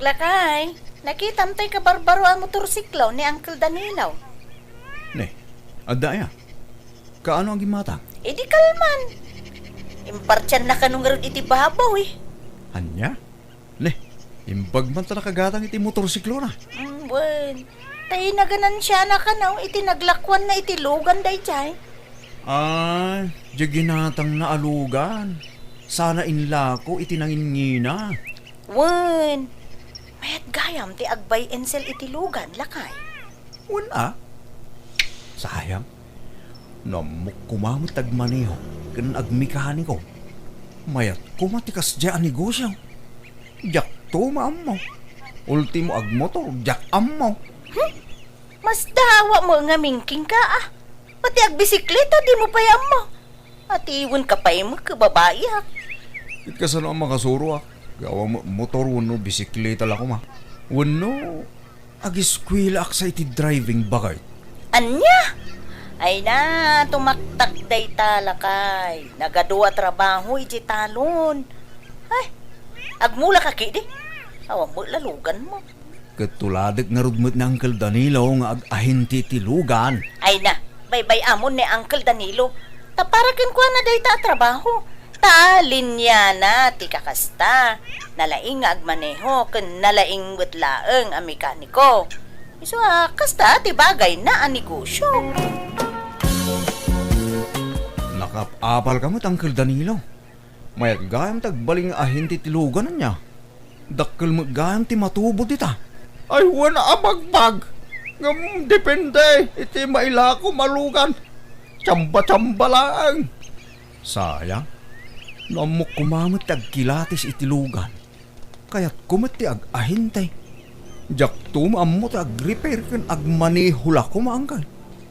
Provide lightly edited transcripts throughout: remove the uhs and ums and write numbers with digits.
Lakay, nakitam tay kabarbaro ang motorsiklo ni Uncle Danilo. Ne, adaya. Kaano ang gimata? E di kalman. Impartyan na kanong ron iti babaw eh. Anya? Ne, imbag man ta nakagatang iti motorsiklo na. Wen, tay naganan siya na kanaw iti naglakwan na iti lugan day chay. Ah, di ginatang na alugan. Sana inlako iti nangingina. Wen, mayat gayam ti agbay ensel iti lugan, lakay. Wala. Sayang. Namuk kumamot agmaneho. Ganun agmikani ko. Mayat kumatikas dyan negosyo. Jak to maam mo. Ultimo agmotor, jak am mo. Mas dawa mo nga mingking ka ah. Pati agbisikleta di mo payam mo. At iwan ka pa'y mo kababae ha. It ka sana ang makasuro ah. Gawa mo motor wano bisikleta la ko ma. Wano agiskwila ak sa iti driving bagay. Anya? Ay na, tumaktak day talakay. Nagadua trabaho iti talon. Ay, agmula ka kidi. Awang mo lalugan mo. Katuladak nga rugmot na Uncle Danilo nga ag-ahinti tilugan. Ay na, baybay amon ni Uncle Danilo. Taparakin ko na day ta trabaho. Talinya na ti kakasta. Nalaing nga agmaneho ken nalaing butlaeng ang mekaniko. Iso kasta ti bagay na ang negosyo. Nakapapal ka mo't Uncle Danilo. Mayat gayam tagbaling ahinti tilugan na niya. Dakkel mo gayam ti matubo dita. Ay wala abagbag. Ngam depende iti maila ko malugan. Tsamba-tsamba lang. Sayang. Namok kumamot tagkilatis itilugan. Kaya't kumati ag-ahintay. Jak tumamot ag-repair kan agmanihula kumaangkal.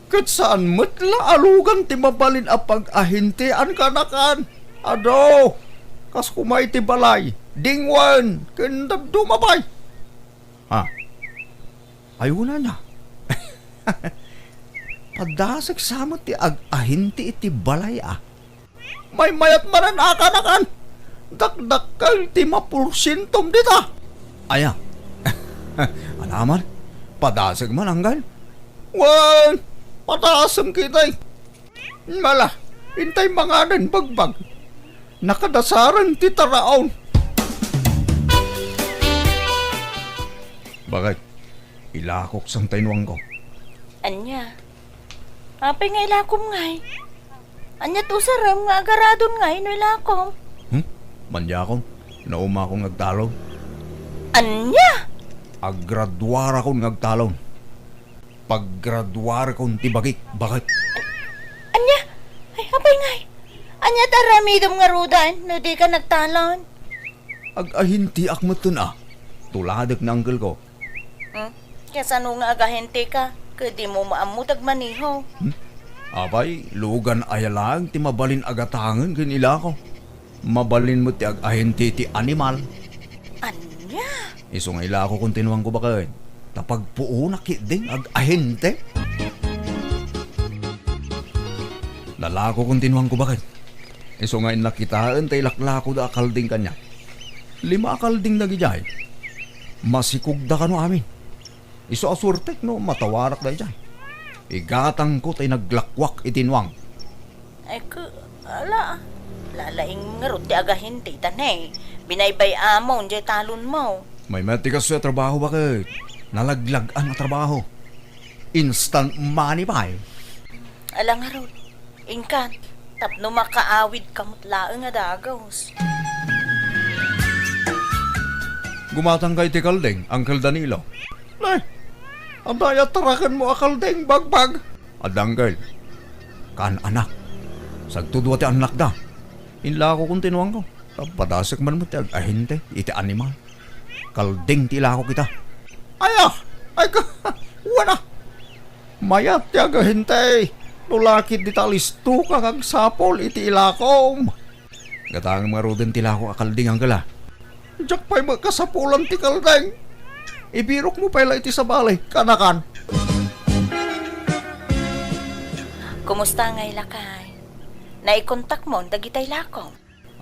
Kat saan matla alugan ti mabalin apag ahintian kanakan. Ado, kas kumay ti balay. Dingwan, kendab dumabay. Ha? Ayuna niya. Padasag samot ti ag-ahinti iti balay ah. May mayat manan akanakan. Dakdakal ti mapursintom dita. Aya. Alaman, padasag man anggal. Wan, padasag kitay. Mala, intay manganan bagbag. Nakadasaran ti taraon. Bakit? Ilakok sang tainwang ko. Anya? Apay nga ilakom ngay. Anya to saram nga agaradon ngay no ilakom. Manya akong, nauma akong nagtalon. Anya? Aggraduar akong nagtalon. Paggraduar akong tibagik, bakit? Anya? Ay, apay ngay. Anya taramidom nga rudan no di ka nagtalon. Ag-ahinti akmatun ah. Tuladak na uncle ko. Kaya sano nga agahente ka? Kadi mo maamutag maniho. Abay, lugan ayalang ti mabalin agatangan kanila ko. Mabalin mo ti ag-ahinti ti animal. Anya? Iso nga ila ako kung tinuwang ko bakit. Tapagpuo na kidding ag-ahinte. Lalako kung tinuwang ko bakit. Iso nga inakitaan tay laklako da akalding kanya. 5 akalding na gijay. Masikog da kano amin. Iso asurtek no matawarak da jay. Igatang ko tay naglakwak itinwang. Ay ko, ala. Lalaing nga ron ti agahente tanay. Binaybay amon jay talon mo. May matikas sa trabaho bakit? Nalaglagan na trabaho. Instant money pa eh. Ala nga ron. Ingkan, tapno makaawid kamutlaang nga dagos. Gumatang kay ti kaldeng, Uncle Danilo. Nay, andaya tarakan mo akaldeng bagbag. Adanggal, kan anak. Sagtudwa ti anak da. Inla ko kung tinuang ko. Padasik man mo ti agahinte, iti animal. Kaldeng ti ila ko kita. Ay ka, wala. Mayat ti agahinte. Nulakit di talisto ka kag sapol iti ilakom. Gatang mga roden ti lako akaldeng ang gala. Diyak pa'y magkasapulan ti kaldeng. Ibirok mo pala iti sa balay, kanakan. Kumusta nga ilakay? Naikontak mo, dagitay lakom.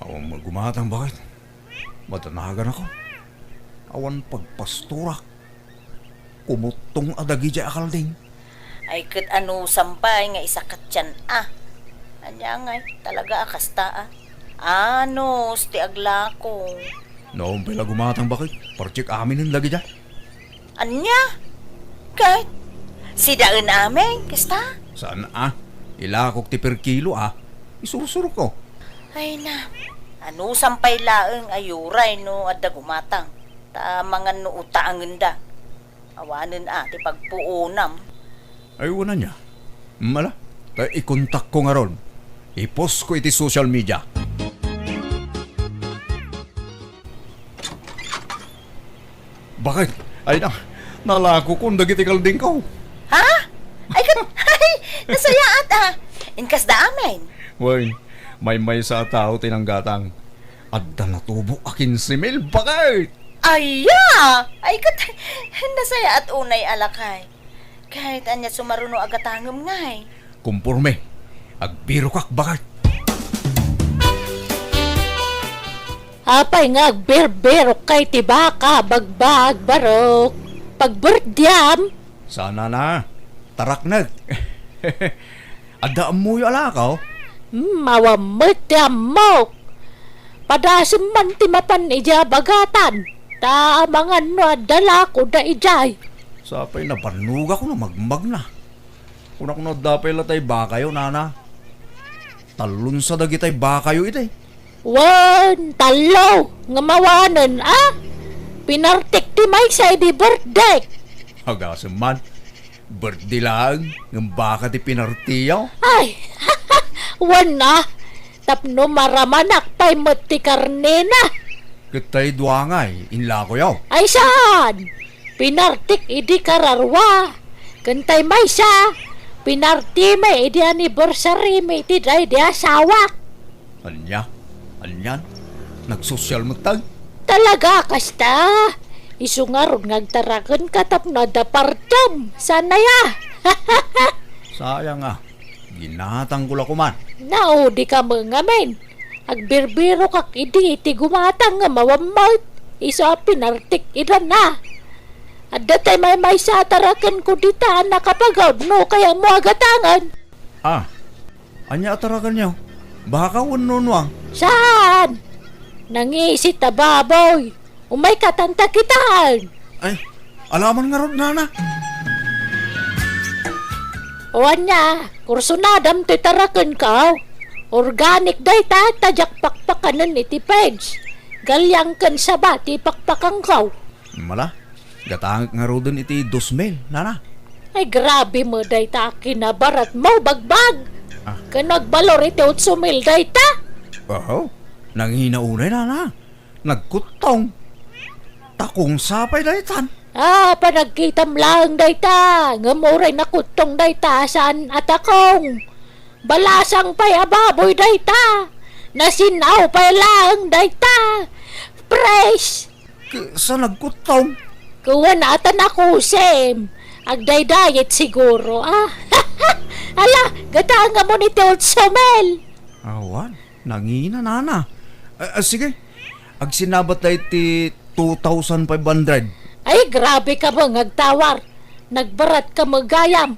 Ako magumatang bakit? Matanagan ako. Awan pagpastura. Kumutong adagi dya akalding. Ay kat ano sampay nga isa katyan Anya ngay, talaga akasta Ano, sti aglako. Noong pala gumatang bakit? Parchik amin ang lagi dya. Anya? Kahit, si daan amin, kasta? Saan Ilakok ti per kilo Isurusuro ko. Ay na, ano sampay laeng ayuray no adda gumatang. Ta mga no utaangen da. Awanen ti pagpuunam. Ay, wala niya. Mala, ikontak ko nga ron. I-post ko iti social media. Bakit? Ay na, nalako kong dagiti kalding ko. Ha? Ay kat, ay, nasayaat Inkas da amin. Way, may sa tao tinanggatang. Adda natubo akin si Mel, bakit? Aya! Ay kat, nasayaat unay alakay. Kahit anya sumaruno agatangem ngay. Kumpurme, agbiro kak bakit? Apay nga agberberok kay tibaka bagbag barok. Pagberdyam, Sana na, taraknag. Adda amoy alakaw. mawamot mo. Padasem man ti mapan ija bagatan. Taamangan no adala ko da ijay. Sapay na panuga ko na magmag na. Kuna ko na dapay latay bakayo, nana. Talon sa dagitay bakayo itay. Wan, talo, nga mawanan Pinartik ti may sa di birthday. Hagasem man, birthday lang, ng baka ti pinartiyaw. Ay, wan tapno maramanak pa'y mati karne na. Kitay duangay, inla ko yaw. Ay saan? Pinartik idi kararwa. Kantay may sa. Pinarti may idi anniversary may iti day di asawa. Anyan, nagsosyal mo tag. Talaga kasta. Isungarong nagtarakan katap na dapartam. Sana ya. Sayang ginatang ko man. Nao di ka mangamin. Agbirbiro kak idi iti gumatang nga mawamot. Iso pinartik idan na. At datay may sa atarakan ko dita nakapagod no kaya mo agatangan. Anya atarakan niyo. Baka ununwang. Saan? Nangisit na baboy. Umay katanta kitaan. Ay, alaman nga ron, nana. Owan niya, kursunadam to tarakan ka. Organic day tajak pakpakanan iti page. Galyang kan sabati pakpakang kaw. Mala, gatangak nga ron iti 2,000, nana. Ay grabe mo day ta kinabarat mo bagbag. Kanagbalor iti 8,000 day ta. Oo, nang hinaunay, nana. Nagkutong. Takong sapay daytan. Panagkitam lang day ta. Ngamuray nakutong day ta saan atakong. Balasang pa'y ababoy day ta. Nasinaw pa'y lang day ta. Fresh. Sa nagkutong. Kuha na atan ako, Sem. Agday-diet siguro, Ala, gatanga mo ni Teot Somel. Awan, nangina, nana. Sige, agsinabat na iti 2,500. Ay, grabe ka ba ngagtawar. Nagbarat ka magayam.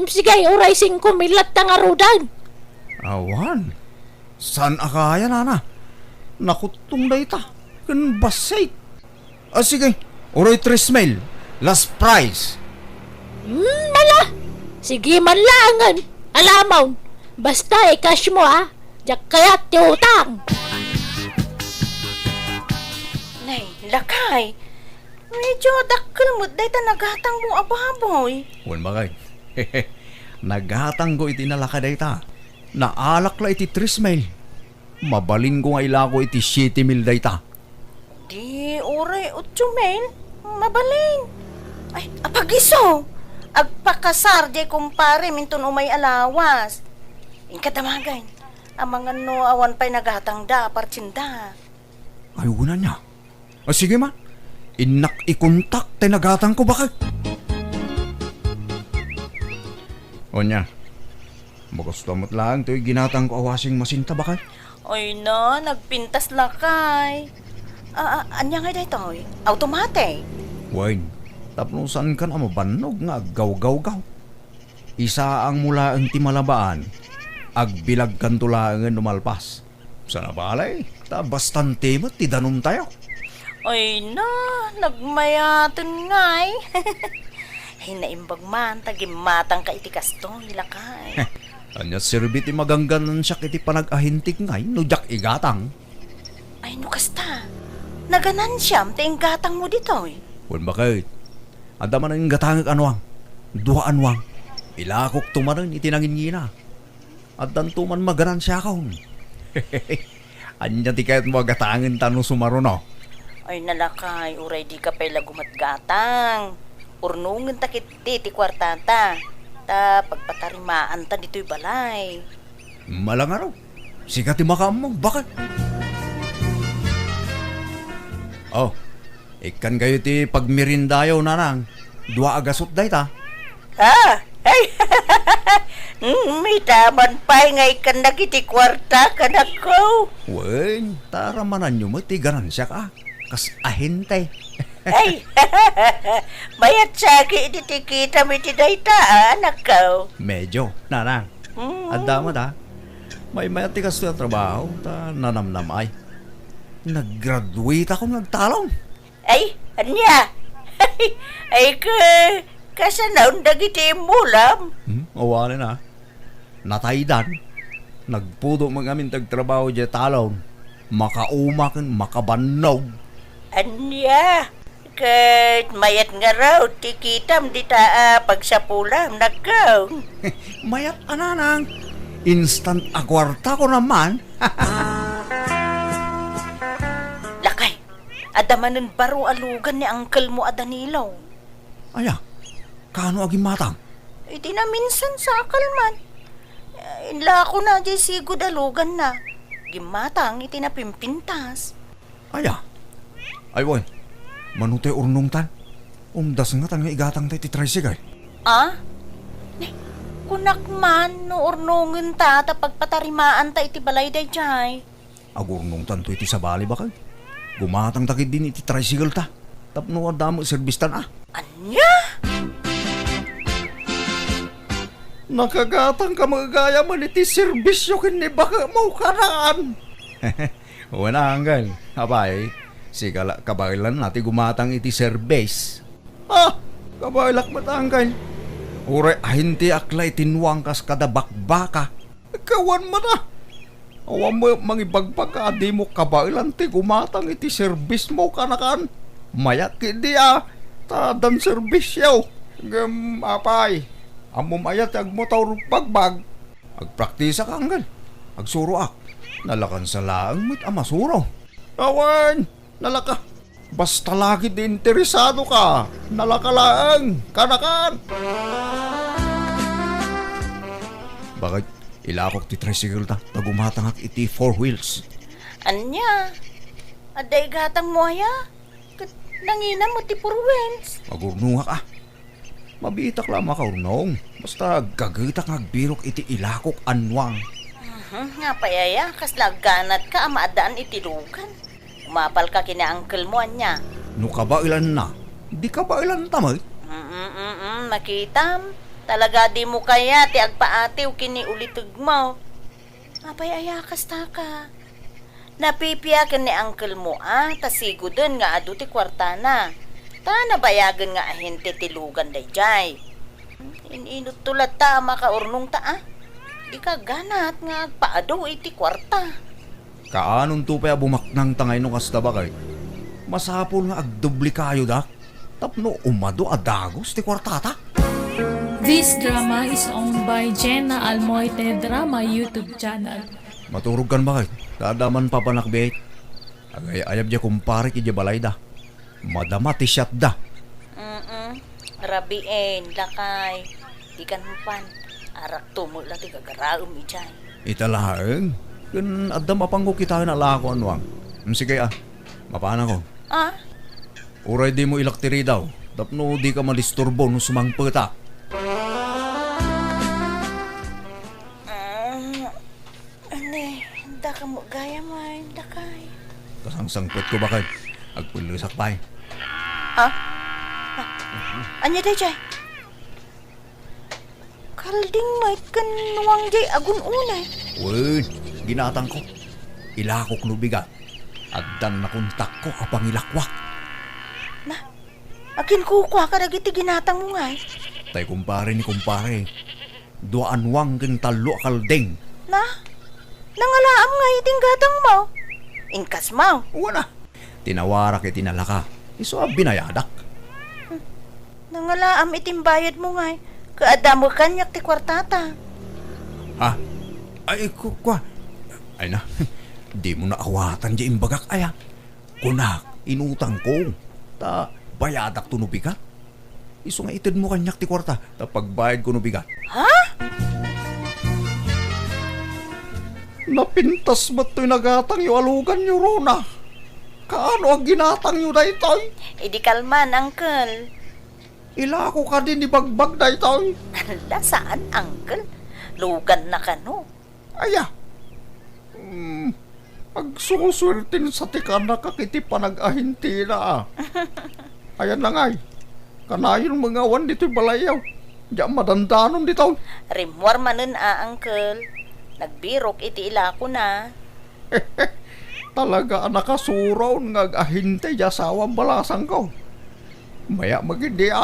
Sige, oray 5 milat na nga rudan. Awan, saan akaya, nana? Nakutong na ita. Kan basay. Sige, oray 3,000. Last price. Mala. Sige man langan. Alamaw. Basta i-cash mo, Diyak kaya't utang. Nay, lakay. Medyo dakkel mo day ta nagatang mo ababoy. Wan bagay. Naghatang ko iti nalakaday ta. Naalak la iti 3,000. Mabalin ko nga ilako iti 7,000 day ta. Di oray 8,000. Mabalin. Ay, apagiso. Agpakasar di kumpare minton umay alawas. Inkadamagan. Ang mga no awan pa'y naghatang da partsinda. Ay, una niya. Sige man. Inak ikontak tay nagatang ko bakit? O niya. Magustamot lang to'y ginatang ko awasing masinta bakit? Ay na, nagpintas lakay. Anya nga daytoy? Automatic. Wain, tapno saan ka na mabanog nga gaw-gaw-gaw. Isa ang mula ang timalabaan, agbilag kan tulangan numalpas. Sa nabalay, ta bastante mo, tidanom tayo. Ay na, nagmayaton nga Ay naimbag man, tagimatang ka iti kastoy, lakay. Anya sirbiti magangganan siya kiti panag-ahintik ngay, nujak igatang. Ay no kasta, naganan siyam, ting gatang mo dito Wan bakit? Anda man ang gatangag anwang, duha anwang. Ilakok tumanan itinangin ngina. At dantuman maganan siya kaon. Anya ti kahit mo gatangin tanong sumaro no. Ay nalakay, uray di ka pala gumatgatang. Urnungan takit ti kwartata. Ta pagpatarimaan ta dito'y balay. Malang araw. Sikat ti makam mo. Bakit? Oh, ikan kayo ti pagmirindayaw nanang. Dua agasot day ta. Ha? Ay, may taman pa ngay ka nagiti kwarta ka na ko. Wen, taramanan nyo mo ti ganan siya ka. Kas ahintay. Ay, mayat sagi iti kita mi ti dayta, anak ko. Medyo, nanang. Anda mo ta. May ti kasto yung trabaho. Ta nanamnam ay. Nag-graduate ako nagtalong. Ay, anya? Ay, kasanaon dagiti mulam. Awalin na. Nataydan. Nagpudo mga amin tagtrabaho dyan talon. Makaumakan, makabanog. Anya? Kat mayat nga raw, tikitam di taa pagsapulam, nakaw. Mayat ananang. Instant akwarta ko naman. Lakay, adamanan baro alugan ni Uncle mo a Danilo. Aya, kano aging matang? Iti na minsan sa akalman. Inla ko na di sigud alugan na. Gimatang iti na pimpintas. Aya. Ay, boy. Manutay urnong tan. Umdas nga tang igatang tayo ti tricycle. Ah? Kunak man, no urnungan ta, pagpatarimaan ta iti balay day jay. Agurnong tan to iti sabali bakal. Gumatang takid din iti tricycle ta. Tapno adamo serbistan ah. Anya? Nakagatang ka magagaya man iti serbisyo kini baka mau karaan. Wala hanggal. Abay, sigala kabailan nati gumatang iti serbis. Ah, kabailak matanggal. Ure ahinti aklay tinwang kas kada bakbaka. Kawan man ah. Awan mo mangibagpag ka di mo kabailan ti gumatang iti serbis mo kanakan. Mayak hindi ah. Tadan serbisyo. Apay. Amom ayat agmotor bagbag. Agpraktisa ka anggal. Agsuro ak. Nalakan sa laang mit amasuro. Awan, nalaka. Basta lagi di interesado ka. Nalaka laang. Kanakan. Bakit ilakok ti tricycle ta? Tagumatang ak iti 4 wheels. Anya? Aday gatang mo aya? Nangina mo ti purwens. Magurnungak ah. Mabitak lang makaurnong. Basta gagitak ngagbirok iti ilakok anwang. Nga payaya, kaslaganat ka amaadaan iti lugan. Umapal ka kina uncle mo anya. No kabailan na, di kabailan tamay. Makitam. Talaga di mo kaya ti agpaatiw kini ulitug mo. Apayaya kasta ka. Napipiyakan ni uncle mo tasigudon nga adu ti kwartana. Ta nabayagan nga ahente ti lugan dayjay. Ininut tulad ta makaurnong ta Di ka ganat nga agpaado iti kwarta. Kaanon to pa bumaknang tangay no kasta ba kay? Masapol nga agdubli kayo dak. Tapno umado adagos ti kwartata. This drama is owned by Jenna Almoite Drama YouTube channel. Maturog kan ba kay? Dadaman pa panakbet. Agay ayab diya kumpare ki balay da. Madama ti shot da. Rabien, lakay. Di kan pan. Arak tumo lang ti gagaraom ijay. Italaeng. Kun adda mapangko kita na lako anwang. Sige ah. Mapana ko. Ah? Uray di mo ilaktiri daw. Tapno di ka malisturbo no sumangpeta. Ane, da ka mo gaya man, lakay. Kasang sangpot ko bakit? Agpulusak pa eh. Ha? Anya day jay? Kalding may kanuwang jay agun unay. Wen, ginatang ko. Ilakok no bigat. Addan na kontak ko apang ilakwak. Akin kukwa ka dagiti ginatang mo nga eh. Tay kumpare ni kumpare. Duaan wang ken talo kalding. Na? Nangalaam nga iting gatang mo. Inkas mo. Wala. Tinawara kay tinalaka. Iso binayadak. Nangalaam iting bayad mo nga eh. Kaadamo kanyak ti kwartata. Ha? Ay, kwa. Ay na. Di mo na awatan di imbagak aya. Kunak, inutang ko. Ta, bayadak to nubigat. Iso nga itid mo kanyak ti kwarta. Ta pagbayad ko nubigat. Ha? Napintas ba't to'y nagatang yu alugan yu Rona? Kaano ang ginatang yu daytoy? Idi kalman, uncle. Ilako ka din ibagbag daytoy. Hala, saan, uncle? Lugan na ka, no? Aya. Agsusultin sa tika na kakiti panag-ahinti na. Ayan na ngay. Kanayon mga wan dito'y balayaw. Diyan madandanon dito. Rimwar manen uncle. Nagbirok iti ila ko na. Talaga nakasuraw ngag-ahinte di asawang balasang ko. Maya magindi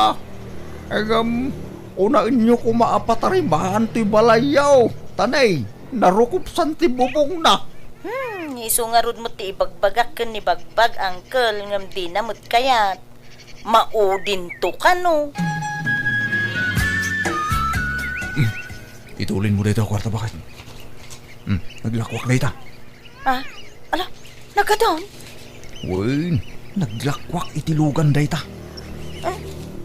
unaan nyo kumaapatarimahan to'y balayaw. Tanay, narukupsan ti bubong na. Isungarod mo ti ibagbagak ken ni bagbag, uncle. Ngam di namot kayat. Maudin to ka, no? Itulin mo dito kwarta bakit? Naglakwak na ita. Ah, ala, nagkadon? Wen, naglakwak itilugan da ita.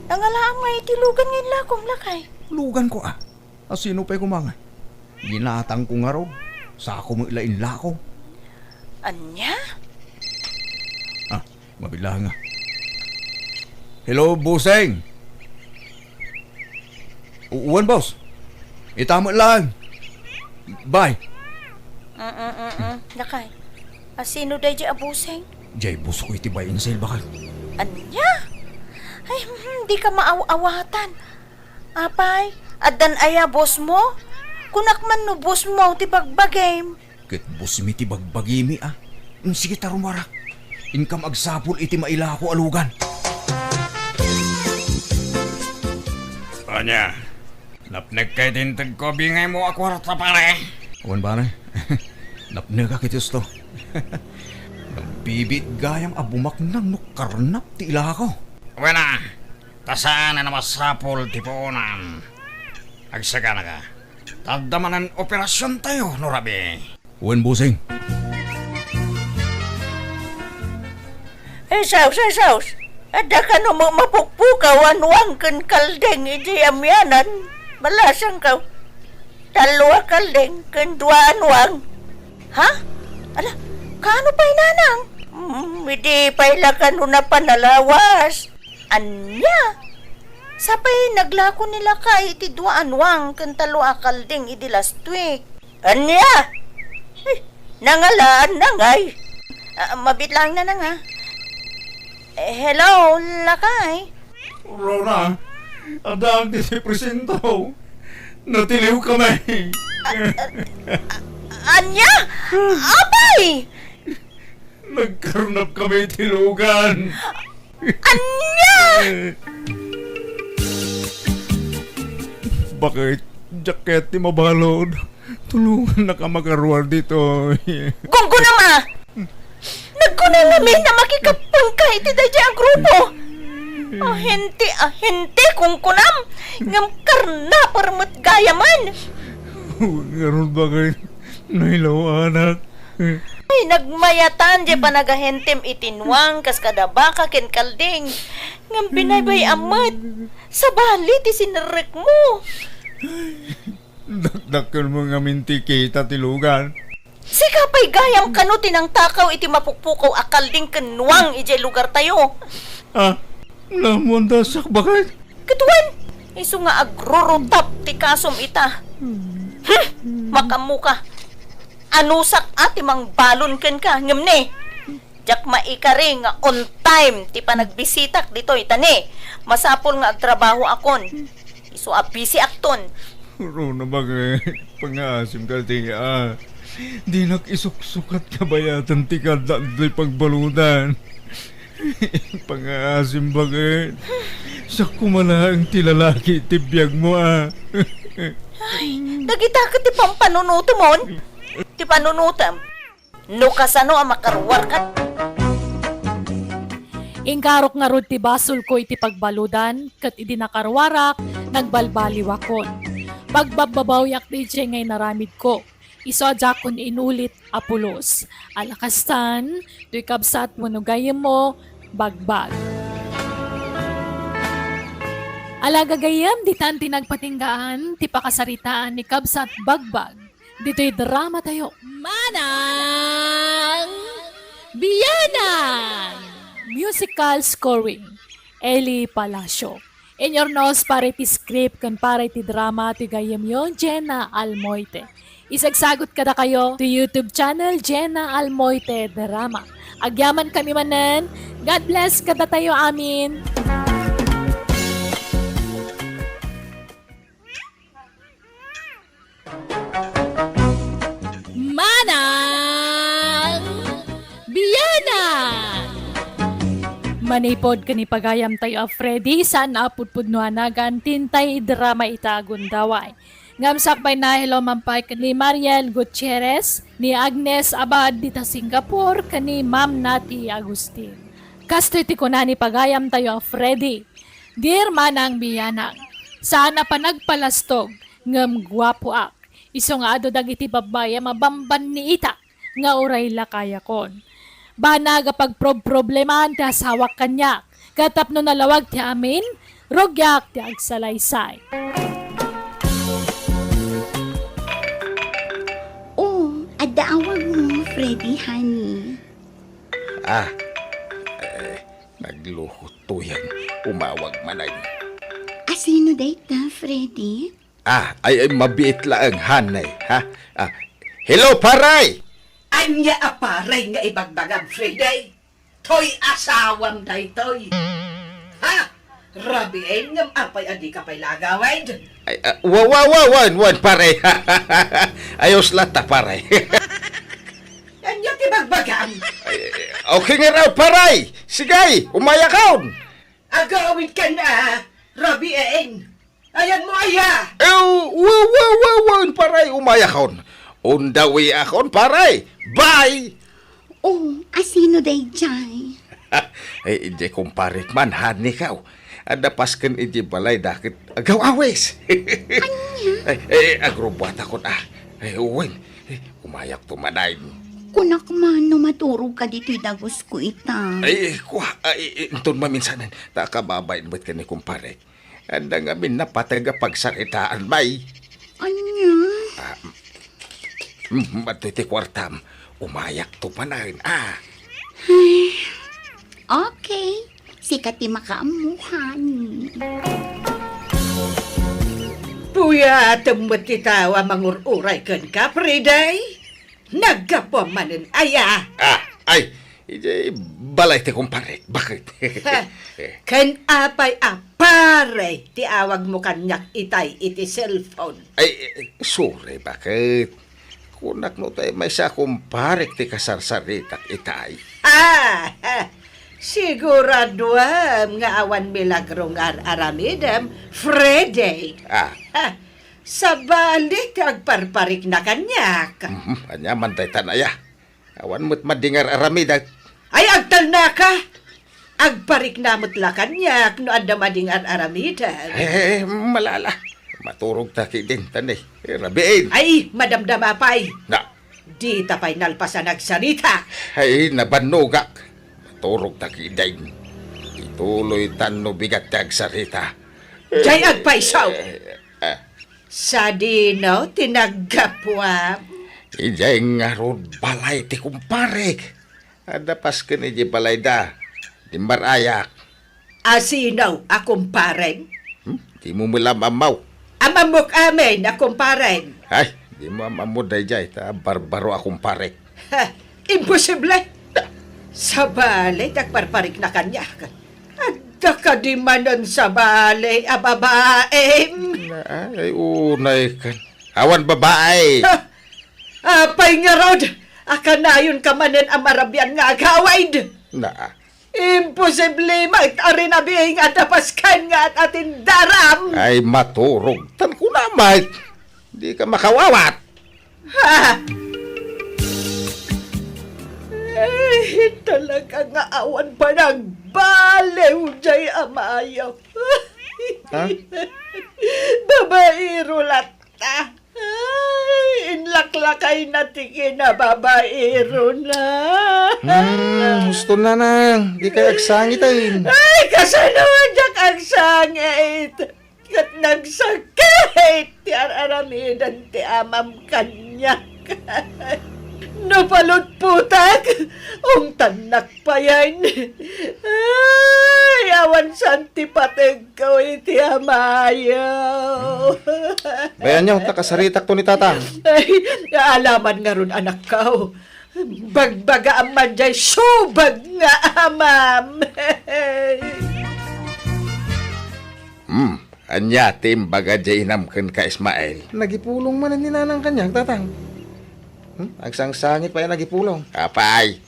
Nangalaam nga itilugan ngayon lakong lakay. Lugan ko Asino pa'y kumangay? Ginatang ko nga raw. Sa ako mo ilain lako. Anya? Mabila nga. Hello, Buseng. Uwan, boss. Itama lang. Bye. Lakay. Asino day di abuseng? Jay, boss ko itibayin sa bakal. Anya? Ay, di ka maaw-awatan. Apay, adan aya boss mo? Kunak man no boss mo, ti bagbagay. Ket boss mi ti bagbagimi Sige tarumara. Inkam agsapul iti maila ko alugan. Anya, napnag kay tintag ko bingay mo ako rata pare. Uwan ba na? Napnaga kitis to. Nagbibit gayam abumak nang nukarnap ti ila ko. Wala, tasaan na namasapol tipuunan. Agsaga na ka. Tadamanan operasyon tayo, Norabi. Uwan, Buseng. Saus. Ada ka no mapukpukaw anwang kan kaldeng iti amyanan. Malasang ka. Dalawa kaldeng kan dua anwang. Ha? Ala, kano pa'y nanang? Hindi pa'y lakano na panalawas. Anya? Sapay naglako nila ka iti dua anwang kan talo kaldeng iti last week. Anya? Nangalaan na ngay. Mabit lang na nga. Hello, lakay. Rona, adang di si presento. Natiliw kami. Anya? Abay! Nagkarnap kami tilugan. Anya! Bakit? Jacket ni mabalod. Tulungan na ka makaruar dito. Gunggo na ma! Nagkunay namin na makikapangka iti dadya ang grupo. Ahente kung kunam. Ngam karna parmot gayaman. Ngayon bakit? Nailaw anak. Ay, nagmayatan di pa nagahentem itinwang kas kadabaka ken kalding. Ngam binaybay amat. Sa balit isinarek mo. Dakdakan mo nga minti kita tilugan. Sika pa'y gayam kano tinang takaw iti mapukpukaw akalding kenwang ije lugar tayo. Namunta sak bakit? Katuan, iso nga agrurutap ti kasom ita. Makamuka. Anusak ati mang balon ken ka, ngamne. Jak maikari nga on time ti pa nagbisitak dito itani. Masapol nga agtrabaho akon. Isu busy akton. Ro na bagay, pangasim ka ti Di nakisuksukat ka bayatan ti kada di pagbaludan. Pangasim bagay. Sa kumalaang ti lalaki ti biyag mo Nagita ka ti pampanunuto mon. Ti panunutam. No kasano ang makaruwar ka. Ingkarok nga rod ti basol ko iti pagbaludan, kat idi nakarwarak, nagbalbaliwakon. Pagbababawyak ti ngay naramid ko. Isoadya kon inulit apulos. Alakastan, tuy kabsat mo no gayem mo, bagbag. Alagagayam, di tan tinagpatinggaan, ti pakasaritaan ni kabsat bagbag. Dito'y drama tayo. Manang Biyanan! Musical scoring. Eli Palacio. In your nose, pare ti script kan pare ti drama ti gayam yon, Jenna Almoite. Isagsagot kada kayo to YouTube channel Jenna Almoite Drama. Agyaman kami manen. God bless kada tayo amin. Manang Biyanan! Manipod ka ni pagayam tayo a Freddy, saan apudpudnuanagan tintay drama itagun daway. Ngamsakbay na hello mampay ka ni Mariel Gutierrez, ni Agnes Abad dita Singapore, ka ni Ma'am Nati Agustin. Kasto iti ko na ni pagayam tayo a Freddy. Dear Manang Biyanang, sana pa nagpalastog, ngam gwapo ak. Iso nga ado dag iti babaya mabamban ni ita, nga uray lakaya kon. Banaga pag problemahan ti asawak kanyak, katapno nalawag ti amin, rogyak ti agsalaysay. Oh, adaawag mo, Freddy, honey. Nagluhot to yan. Umawag manay. Asino date na, Freddy? Ay mabiit lang hanay, ha? Hello, paray! Anya aparay nga ibagbagam, Friday. Toy asawam day toy. Ha? Rabiin ngam apay adi ka pay lagawid. Wan, paray. Ayos lata, paray. Anya ti bagbagam. Okay nga raw, paray. Sigay, umayakaw. Agawid ka na, Rabiin. Ayan mo aya. Wan, paray, umayakaw. Undawi akon, paray. Bye! Oh, asino day jay? Hindi kumparit man, hani ka. Adapas kan iji balay dakit agaw awes. Agrubuat ako na. Uwin, umayak tumanayin. Kunak man no maturog ka dito'y dagos ko ita. Intun maminsanan, takababayin ba't ka ni kumpare. Anda nga min napataga pagsaritaan, bay. Anya? Matiti kwartam, umayak tumanayin, Okay. Sikat ti makaamuhan. Puya tumot itawa mangururay kan ka, Friday. Nagkapumanin aya. Iji balay ti kumpare. Bakit? Kan apay apare ti awag mo kanyak itay iti cellphone. Sorry, bakit? Kunak no tayo may sa kumpare ti kasarsaritak itay. Siguraduam nga awan milagrong aramidam, Friday. Sa balik agparparik na kanyak. Anya man tayo tanaya. Awan mo't madingar aramidak. Ay agtal na ka. Agparik na mo't la kanyak no adda madingar aramidam. Malala. Maturog taki din tanay. Rabiin. Ay, madamdama pay. Na. Di tapay nalpasan nagsarita. Ay, nabanugak. Maturog taki din. Ituloy tanno bigat tag sarita. Jay agpaisaw. Sa dino, tinagkapwa. Ijay nga rod balay ti kumpare. Adapas ka ni balay da. Di marayak. Asinaw, akong pareng. Di mo mamaw. Amamok amin, akong pareng. Ay, di mo amamod day jay. Ta barbaro akong pare. Imposible. Sa balay, nagparparik na kanya. Adda ka di manon sa balay, babae. Ay, unay kan. Awan babae. Apay nga rod, akanayon ka manen ang marabyan nga agawaid. Na, Imposible mag-arin na bihing at napaskan nga at atin daram. ay maturog. Tan ko na, Mike. Di ka makawawat. Ha? Talaga nga awan pa ng balew, jay amayaw. Ha? Babairo lata. Ay, inlaklakay na tiki na babairo na. Gusto na nang. Di ka agsangitin. Ay, kasanawan jak ang sangit. Kat nagsakit. Tiyan aramidan ti amam kanya. Napalot putak. Ang tanak pa yan. Ay, awan santi pateg ko iti amayaw. Bayan nyo, takasaritak to ni tatang. Ay, alaman nga ron anak ko. Bagbaga ang manjay, subag nga amam. Anya, timbaga jay namkan ka Ismael. Nagipulong man ni nanang kanyang tatang. Agsangsangit pa yan nagipulong. Kapay.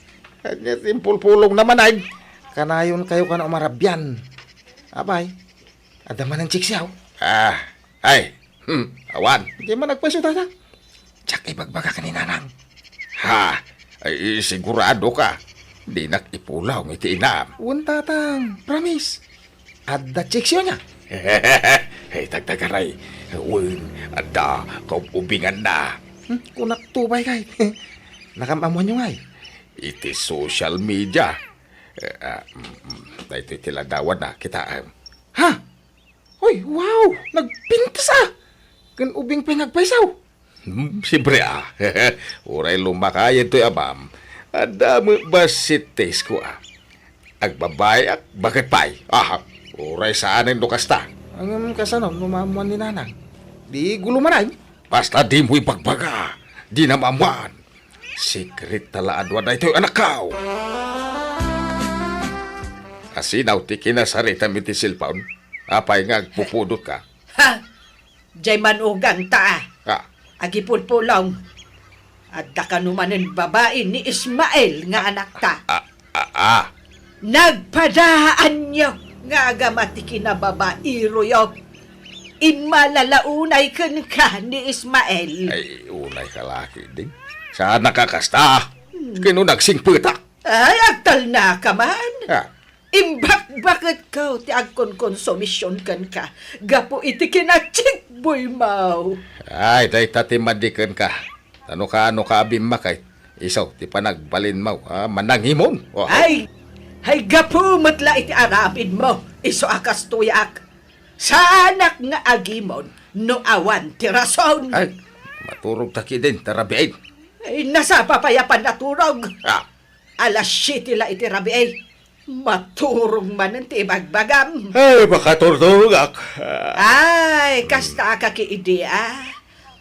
Anya, timpulpulong naman ay. Kanayon kayo ka na umarabyan. Apay. Adaman ng chiksiyaw. Ay. Awan. Hindi man nagpasyo tatang. Tsak ibagbaga ka ni nanang. Ha, ay sigurado ka. Di nakipulaw ng itiinam. Uwan tatang, promise. Adda chiksyo niya. Hey, tagtagaray. Uwan, adda, kaubingan na. Kunak tubay kay. Nakamamuan nyo ngay. Iti social media. Ito tiladawan na kita. Ha? Uy, wow! Nagpintas Kan ubing pinagpaisaw. Siyempre Uray lumakayan to'y abam. Adami basites ko Agbabay at bakit pa'y? Uray saanin do kasta. Ang kasanon, numamuan ni nanang. Di gulumanay. Basta di mo'y bagbaga. Di namamuan. Secret talaan na ito'y anak kao. Asinaw ti kinasarita miti silpaon. Apay nga agpupudot ka. Ha? Jay manugang ta. Agipulpulong. Adda ka numanin babae ni Ismael nga anak ta. Nagpadaan niyo nga agamati kinababairo yo. Imalalaunay kan ka ni Ismael. Ay, unay kalaki din. Saan nakakasta? Kino nagsingputak? Ay, agtal na ka man. Imbak bakit ka ti agkon konsumisyon kan ka. Gapo iti kinachik boy mau. Ay, day tatimadikan ka. Ano ka abim makay? Isaw, ti panagbalin mo. Mananghimon. Ay gapo matla iti arapid mo. Iso akas tuyak. Sa anak nga agimon, no awan ti rason. Ay, maturog taki din, tarabiay. Ay, nasa papayapan na turog. Alas 7 la iti rabiay. Maturog man ang tibagbagam. Ay, baka turturog Ay, kasta ka ki idea.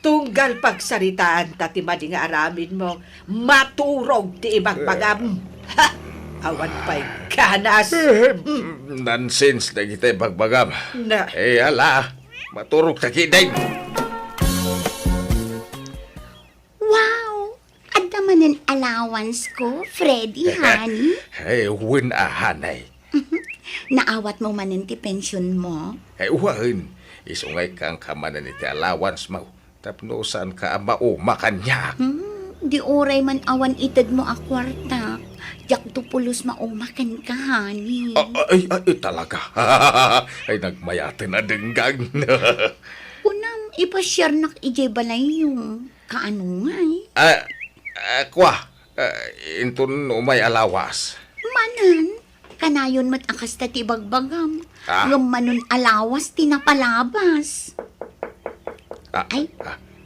Tunggal pagsaritaan tati madi nga aramin mo. Maturog ti ibagbagam. Ha! Awan pa'y kanas. Nonsense na kita bagbagam. Na. Ala, maturog taki din. Wow! Adda man ang allowance ko, Freddy, honey. Ay, win hanay. Naawat mo man ti pension mo. Ay, uwain. Isungay kang kamanan iti allowance mo. Tapno saan ka mauma kanya. Di oray man awan itad mo a kwarta. Jak tupulos maumakan ka, honey. Ay, talaga. Ay, nagmayate na denggang. Kunam, ipashare nak ije balay yung kaano nga Kwa, intun umay alawas. Manan, kanayon mat akas ti bagbagam. Ngam manon alawas tinapalabas.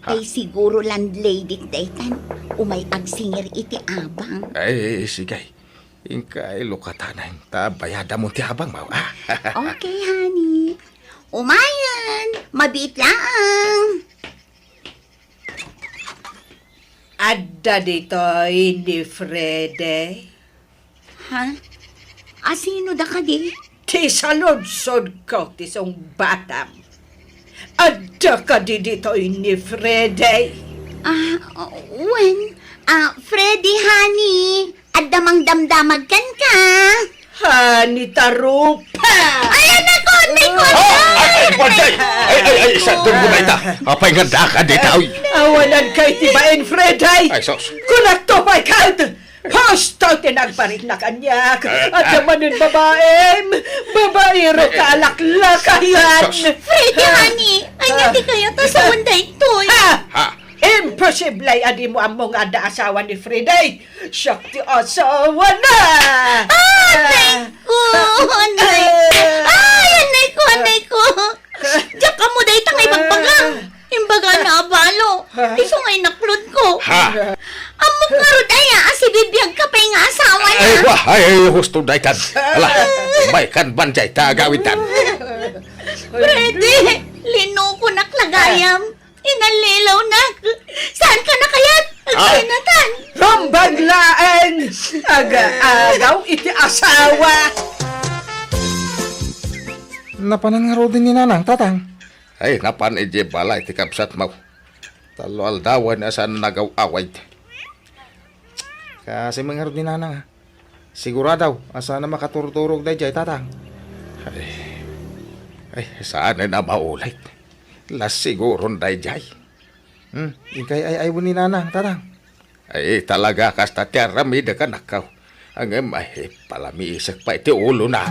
Ay siguro landlady daytan. Umay agsingir iti abang. Ay, sige. Ingkay lukatanan. Bayada mo ti abang mo. Okay, honey. Umayan! Mabit lang! Adda dito, hindi Frede. Ha? Asino da ka di? Ti saludsod ko ti song batam. Adda ka di dito ni Friday. Freddy, honey. At damang damdamag kan ka. Hani tarupa. Ayan ako, Ay, Banday! Ay, sa doon mo na ita. Apay nga ka dito. Awanan kay tibain Friday. Ay, sos. Kunakto pa'y kalt! Hosto tinagparit na kanyak! At naman yung babaem! Babaero ka alaklakayan! Freddy, honey. Anya di kayo ta sa munday toy. Ha? Imposible adi mo among ada asawa ni Friday! Siya ti asawa na! Anay ko. Diyak ka mo dahi tangay magbagang. Imbaga na abalo. Iso ngay naklod ko. Ha? Amok nga rod aya, si bibiyag ka pa yung asawa niya. Ay, wah! Ay, husto daytan. Ala, may kan banjay ta gawitan. Freddy, lino ko naklagayam. Inalilaw na. Saan ka na kayat? Agsinatan. Rambaglaan! Aga-agaw iti asawa! Napanan nga rodin ni Nanang, tatang. Ay, napan ije balay ti kapsat mo. Talo aldawan asan nagaw-away. Kasi mga rodin ni Nanang, ha? Siguradaw, asa na makaturturog day jay, tatang. Ay, saan na maulit? Las siguro day jay. Ikay ay ni Nanang, tatang. Ay, talaga kasta tiaramida ka nakaw. Ang ay, palami isak pa iti ulo na.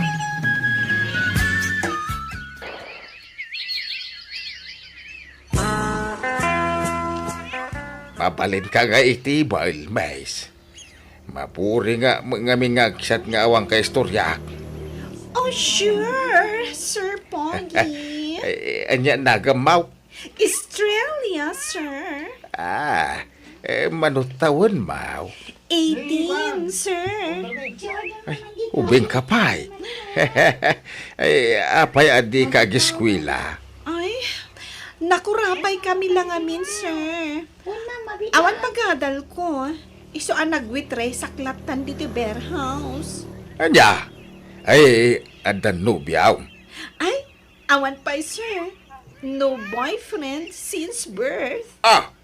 Pabalin ka nga iti bail, mais. Mapuri nga mga mingagsat nga awang ka istorya. Oh, sure, Sir Poggy. Anya nagamaw. Australia, sir. Manutawan maw. 18, sir. Ay, ubing kapay. Ay, apay adi ka giskwila. Ay, nakurapay kami lang amin, sir. Awan pagadal ko. Iso ang nagwitre sa klaptan dito bear house. Anya? Ay, adan nubiyaw. Ay, awan pa, sir. No boyfriend since birth.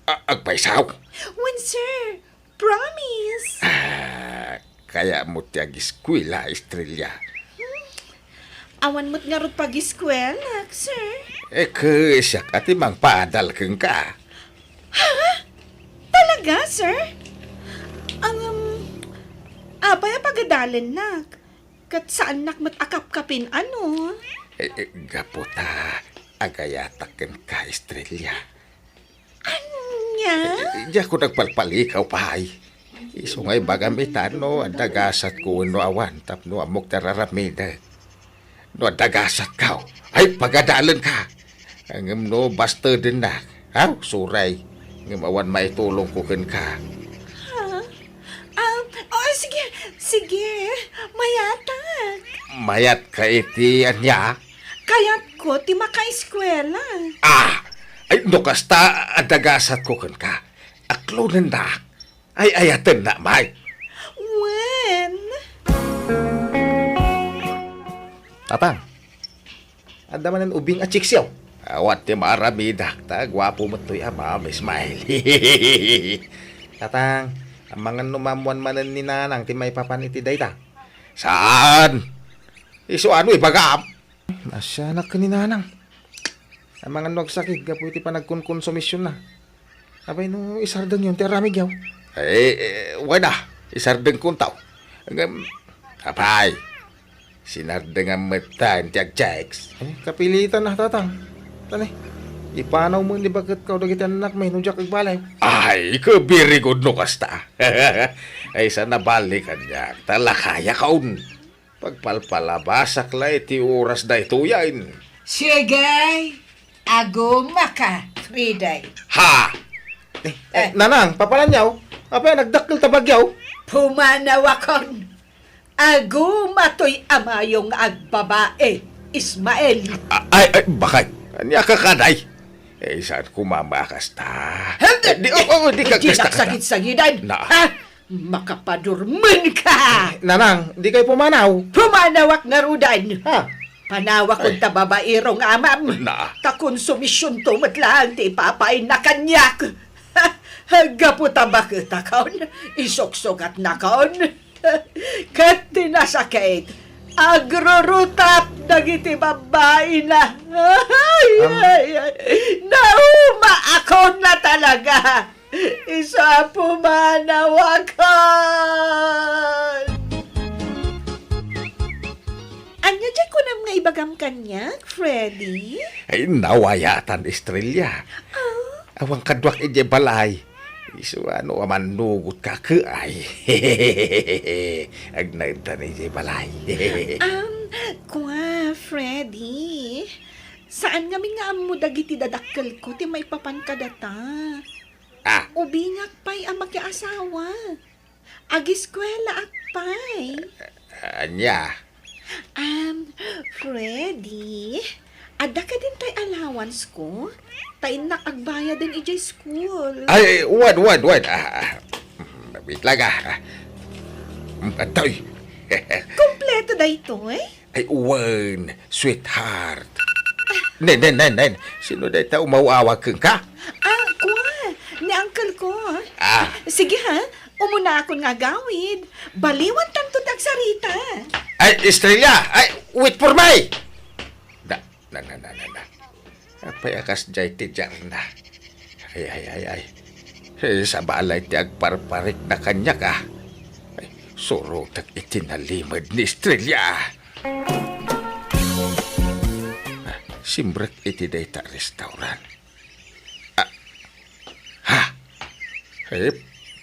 Agpaisaw. When, sir? Promise. Kaya mo tiya giskwila, Estrella. Awan mo't nga rot pag-eskwela, sir. Siyak at imang padal keng ka. Talaga, sir? Abay pagadalin na. Kat saan nak matakap-kapin ano? Gaputa, agayataken ka, Estrella. Anya? Diya ko nagpalpalikaw, pahay. Isungay bagamitan, no, adagasat ko no awan, tapno amok tararamida. No, adagasat ka, ay pagadalan ka. Ang no, basta din na. Suray. Ng awan maitulong ko ken ka. Sige. Mayatag. Mayat ka iti anya? Kayat ko, ti maka-eskwela. Ay, no kasta adagasat ko ken ka. Aklunan na. Ay, ayaten na, may. When? Tatang, anda man ang ubing at chiksiyaw. Awat ti maaramidak ta, gwapo mo to'y ama, may smile. Tatang, ang mga numamuan manan ni Nanang, ti may papaniti day ta. Saan? Iso ano ibagam? Nasya na ka ni Nanang. Ang mga nagsakit, kaputi pa nagkonsumisyon na. Abay no, isardang yun, ti aramig yaw. Wala, isardang kuntaw. Kapay, sinardang ang mata, ti agcheks. Kapilitan na, tatang. Tani, ipanaw mo ni bakit ka dagiti anak may nujak agbalay. Ay, very good no kasta. Ay, sa nabalikan niya, talakaya kaun. Pagpalpalabasak la iti oras da ituyain. Sige, aguma ka, Friday. Ha! Nanang, papalan yaw. Apa, nagdakil tabagyaw. Pumanaw akon. Aguma to'y ama yung agbabae, Ismael. Ay, bakit? Anya ka kanay? Saan kumamakas ta? Di Di ka kasta ka. nagsagit-sagidan. Na. Ha? Makapadurman ka! Nanang, di kayo pumanaw. Pumanawak na rudan! Ha? Panawak kong tababairong amam! Na. Takonsumisyon to matlang ti papain na kanyak! Gaputa bakit akaon? Isoksokat na kaon? Kat tinasakit! Agrorutap dagiti babae na! Nauma ako na talaga! Isa pumanawakan! Anya dyan ko na mga ibagam kanya, Freddy? Ay, nawayatan, Estrella. Awang kadwak ije balay. Isu ano aman nugut ka ke ay. Agnaitan ije balay. Kwa, Freddy. Saan nga amo dagiti dadakkel ko ti may papan kadata? Ah, Ubingak pa'y ang mag-asawa. Agiskwela akpay. anya. Freddy, ada ka din tay allowance ko? Tay nakagbaya din ijay school. Ay, wad. Wait lang Katoy. Kompleto da ito eh. Ay, uwan, sweetheart. Nen. Sino dahi ta umawawa kang ka? Kwa, ni uncle ko. Ah, Sige ha, umuna akong nga gawid. Baliwan tanto tagsarita. ay, Estrella! Ay, wait for me! Na. Apay akas jay ti na. Ay. Sa balay ti agparparik na kanya ka. Ay, surutag itinalimad ni Estrella. Simbrek iti dayta restaurant.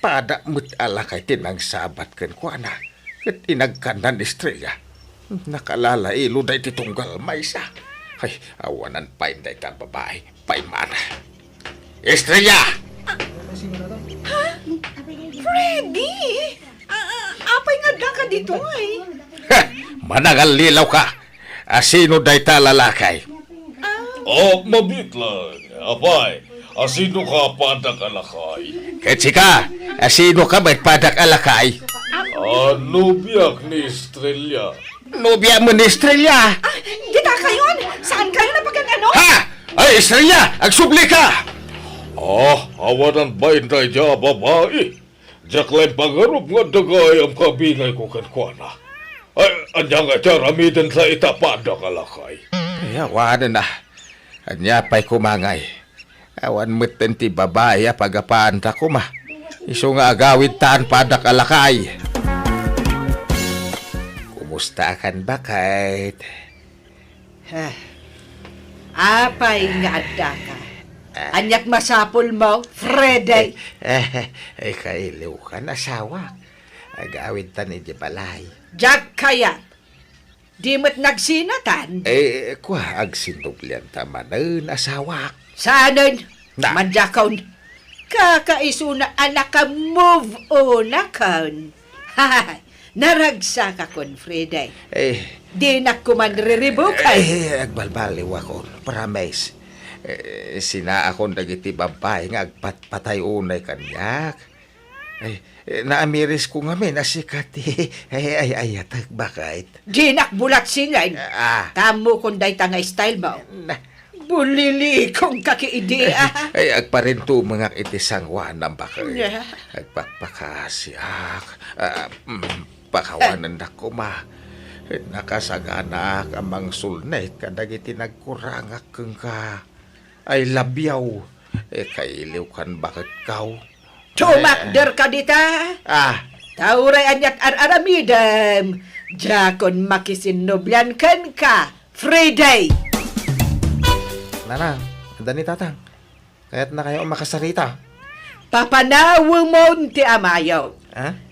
Pada mo't alakay tinang sabat ken kuana. Ket inagkanan Estrella. Nakalala ilo day titunggal maysa. Ay, awanan pa inday ta babae. Paimana. Estrella! Freddy! Apay nga da ka dito ay. Managal lilaw ka. Asino day ta lalakay? Mabit lang. Apay, asino ka padak alakay? Ketsika, asino ka ba't padak alakay? Nubiyak ni Estrella. Nobya mo ni Estrella. Gita kayon! Saan kayo na pagkan ano? Ha! Ay, Estrella! Agsubli ka! Awanan ba inday dya babae? Jaklay pangarup nga dagay ang kabingay ko kankwana. Ay, anya nga dya ramitin sa itapadak alakay. Ay, awanan na. Anya pa'y kumangay. Awan meten ti babae pagapaan ta kuma. Iso nga agawid taan padak alakay. Kumusta kan bakit? Apay nga adda ka. Anyak masapol mo, Freddy. Ay, kailiw ka na asawa. Agawid ta ni di balay. Jack kaya. Di mo't nagsinatan. Kwa agsinublian ta manan asawa. Saanan? Na. Manjakon. Kakaiso na anak ka move on akon. Naragsa ka kon, Freddy. Di na ko man riribukay. Agbalbaliw ako. Promise. Sina akong dagiti babae nga agpatpatay unay kanyak. Naamiris ko nga may nasikat ay atag bakit. Di nakbulat singay. Kamu kung day nga style mo. Bulili kong kakiidea. Ay agparinto mga itisangwan ng bakit. Agpakpakasyak. Pakawanan na ko ma. Nakasaganak amang sulnet kadagiti nagkurangak keng ka. Ay labyaw. Kailiw kan bakit kaw. Tumakder ka dita. Tauray anyat aramidam. Jakon makisinublan kan ka. Friday. Nanang, ganda ni tatang. Kaya't na kayo makasarita. Papanawo mo ti amayaw.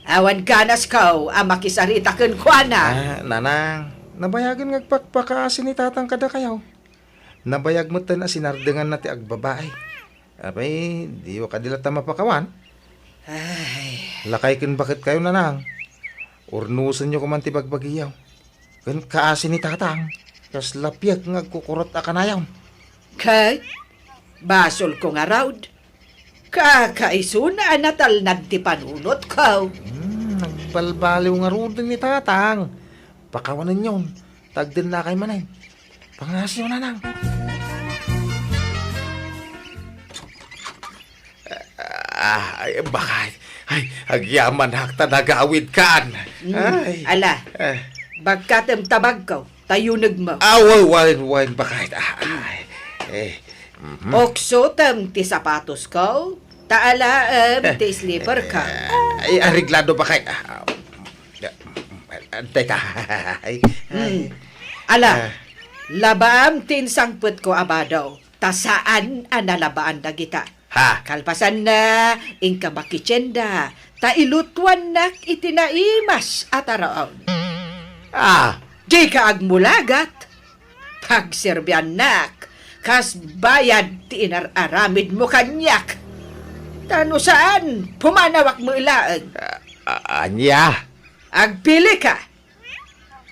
Awan ganas kaw ang makisarita kan kuana. Nanang, nabayagan ngagpakpakaasin ni tatang kada kayaw. Nabayag mo na sinardengan na ti agbabae. Abay, di wa kadila ta mapakawan. Lakay kin bakit kayo nanang? Urnusan nyo kuman ti bagbagiyaw. Kan kaasin ni tatang. Kas lapyag ngagkukurot akanayaw. Kay, basol ko nga raud. Kakaisuna natal nagtipanunot ko. Nagbalbaliw nga rudin ni tatang. Pakawanan yun. Tagdin na kay manay. Pangasyo na nang. Ay, bakit? Ay, agyaman hakta nagawid kan. Ay. Ala, bagkatem tabag ko, tayunag mo. Wine, bakit? Okso tem ti sapatos ko, taala ti slipper ka. Ay, ariglado bakit? Teka. Ala, labaam tin sangput ko abadaw, tasaan ang nalabaan na kita. Ha? Kalpasan na, ingka makitsenda, tailutwan nak itinaimas at araon. Di ka agmulagat, pagserbyan nak, kas bayad ti inararamid mo kanyak. Tano saan, pumanawak mo ilaan. Anya? Agpili ka.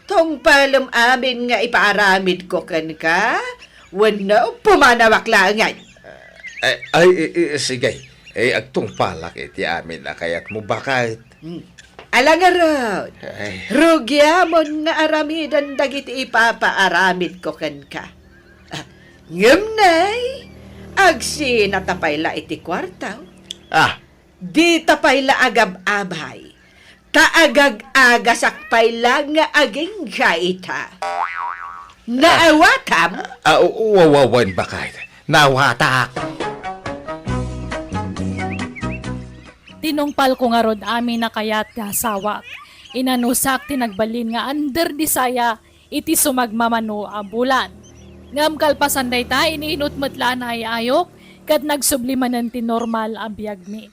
Tong palam amin nga ipaaramid ko kan ka, wano pumanawak langay. Sige. Agtong palak iti amin na kayat mo bakit? Alangarod, rugyamon nga aramidan dagiti ipapaaramid ko kan ka. Ngamnay, agsi natapay la iti kwartaw. Di tapay la agab-abay. Taagag-agasak pay la nga aging gaita. Naawatam? Wawan bakit? Nawatak. Tinungpal ko nga rod amin na kayat kasawak. Inanusak tinagbalin nga under di saya iti sumagmamano a bulan. Ngam kalpasan day ta iniinut matla na ayok kat nagsublimanan ti normal a biyagmi.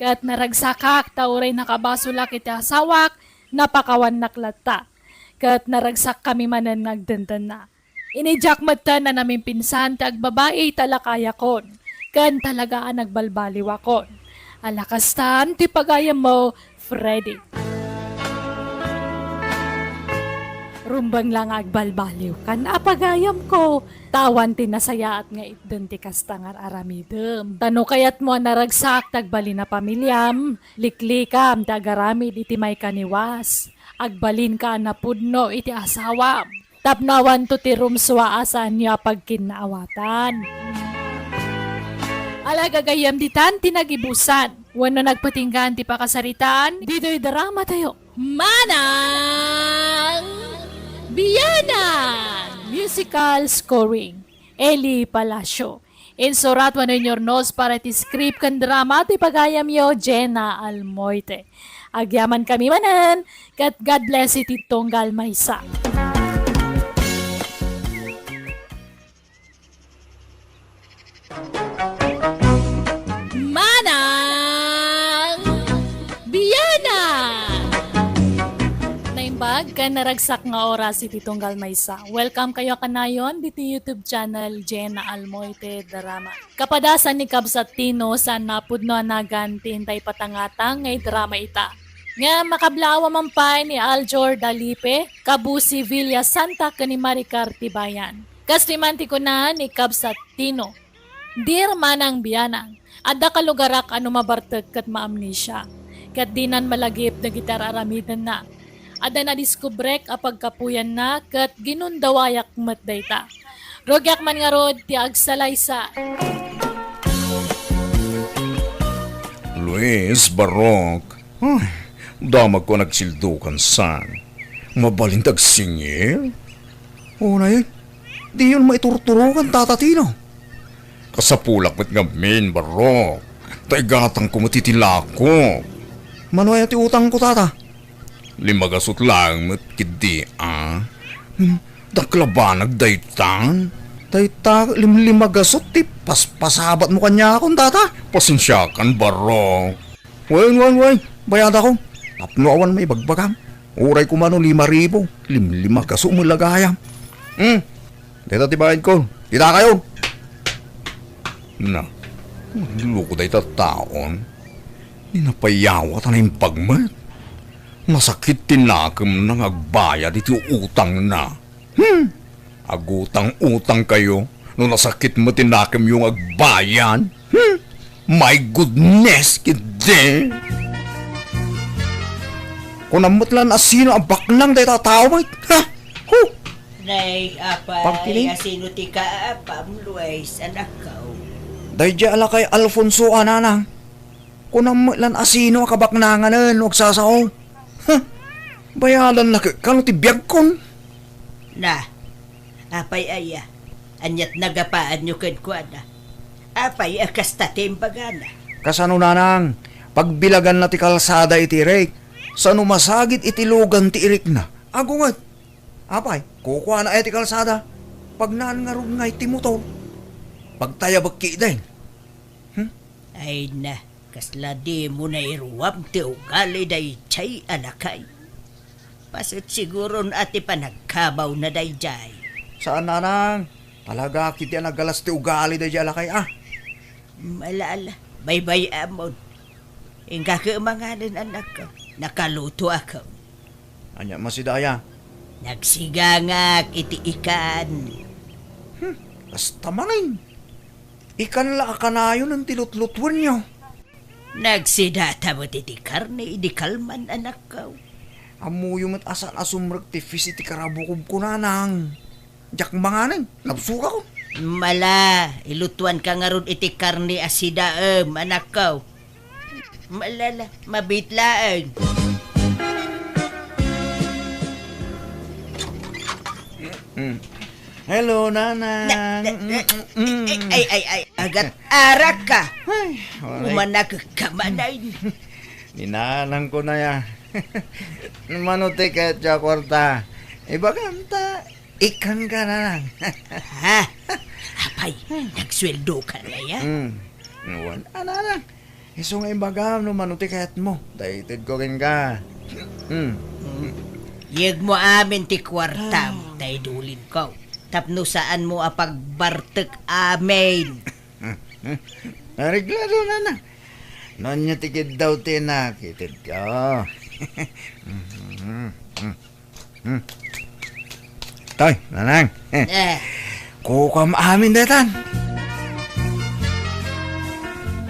Kat naragsakak tauray nakabasulak iti asawak napakawan naklata. Kat naragsak kami manan nagdandan na. Inijak mata na namin pinsan ti agbabae talakaya kon. Kan talaga nagbalbaliwakon. Alakastan, ti pagayam mo, Freddy. Rumbang lang agbalbaliw kan apagayam ko. Tawan ti nasayaat nga itden ti kastangar aramidem. Tano kayat mo naragsak tagbali na pamilyam. Liklikam tagaramid iti may kaniwas. Agbalin ka na pudno iti asawam. Tapnawan to ti rumswa asan niya pagkinaawatan. Alagagayam ditan tinagibusan. Wano nagpatinggan ti pakasaritaan, dito'y drama tayo. Manang Biyanan! Musical scoring. Eli Palacio. Insurat wano nyornos para ti script kan drama ti pagayam yo Jenna Almoite. Agyaman kami manan, kat God bless iti tonggal maysa. Naimbag ka naragsak nga oras iti tunggal maysa. Welcome kayo kanayon diti YouTube channel Jenna Almoite Drama. Kapadasan ni Kabsat Tino sa napudno anagan tintay patangatang ngay drama ita. Nga makablawa mampay ni Aljor Dalipe, Kabusi Villa Santa kani Maricar Tibayan. Kastimanti ko na ni Kabsat Tino. Dear Manang Biyanang, adda ka lugarak ano mabartag kat maamnesia. Kat dinan malagip na gitar aramidan na. Ada na diskubrek apag kapuyan na kat ginundawayak mat dayta. Rogyak man nga rod ti agsalaysa. Luis Barok. Damag ko nagsildukan san. Mabalintag singil? O na yan, di yun maiturturukan tatatino. Kasapulak met ngamin, Barok. Taigatang ko matitilako. Manoy ati utang ko tata. Limagasot lang met kidi Daklaba nagdaytan. Dayta limlimagasot ti paspasabat mo kanya akong tata. Pasensyakan, Barok. Wain, bayada ko. Apnoawan may bagbagam. Uray ko mano 5,000. Limlimagasot mo lagayam. Dito tibahin ko. Kita kayo. Na, luko day taon. Ninapayawat na yung pagmat. Masakit tinakam nang agbayad iti utang na. Agutang-utang kayo no nasakit mo tinakam yung agbayan. My goodness, kide. Kung namutlan asino ang baklang day tataw, mate. Ha? Huh? Nay, Pagkiling? asino ti ka, Luis, anak ko. Day di ala kay Alfonso ananang. Kung namutlan asino ang kabaknanganan, huwag sasaw. Ha? Bayalan na kano ti biyag kon. Na, apay aya, anyat nagapaan nyo kadkwana. Apay akasta timbagana. Kasano nanang, pagbilagan na ti kalsada iti rek, sano masagit iti lugan ti irik na. Agungat. Apay, kukuha na iti kalsada. Pag naan nga rung nga iti motor. Pagtaya bagki din. Ay na, kasla di mo na iruwam ti ugali day chay anakay. Pasot siguro ati panagkabaw na day jay. Saan nanang? Talaga kiti nagalas ti ugali day jala kay ah. Malala, baybay amon. Ingka kaamanganan anak ko, nakaluto ako. Anya masidaya. Nagsigangak iti ikan. Basta manin. Ikan la akanayo ng tilutlutwan nyo. Nagsidata mo iti karne, idi kalman anak ko. Amuyo mat asan asumrag ti fisi ti karabukub ko nanang. Jak manganin, nabsuka ko. Mala, ilutuan ka nga ron iti karne asidaem, anak ko. Malala, mabitlaan. Hello, nanang. Ay, agat arak ka. Walay. Umanak ka manay. Ninanang ko na ya. Manuti ka at kwarta. Iba kanta, ikan ka na lang. Ha? Apay, nagsweldo ka na ya? Nuwan, ananang. Iso nga imbagam no manuti ka at mo. Dahited ko rin ka. Yag mo amin ti kwarta mo, tay dulin ko. Tapno saan mo apagbartek amin. Nareglado na na. Noon niya tikid daw tinakitid ko. Toy, nanang. Kukam amin datan.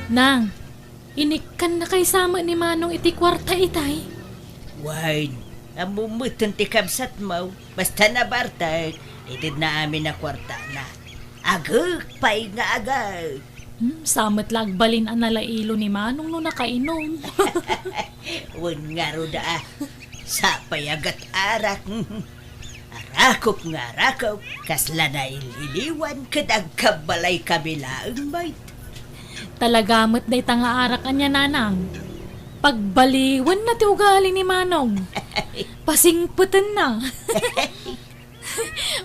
Nang, inikan na kay sama ni Manong iti kwarta itay. Wine, amumutan ti kabsat mo. Basta na bartek, itid na amin na kwarta na. Agag, pay nga agag. Samat lagbalin ang nalailo ni Manong no nakainom. Wan nga ro da, sapay agat arak. Arakop nga arakop, kasla na ililiwan kadag kabalay kabilaang bait. Talagamot day tanga arak anya nanang. Pagbaliwan na ti ugali ni Manong. Pasingputan na.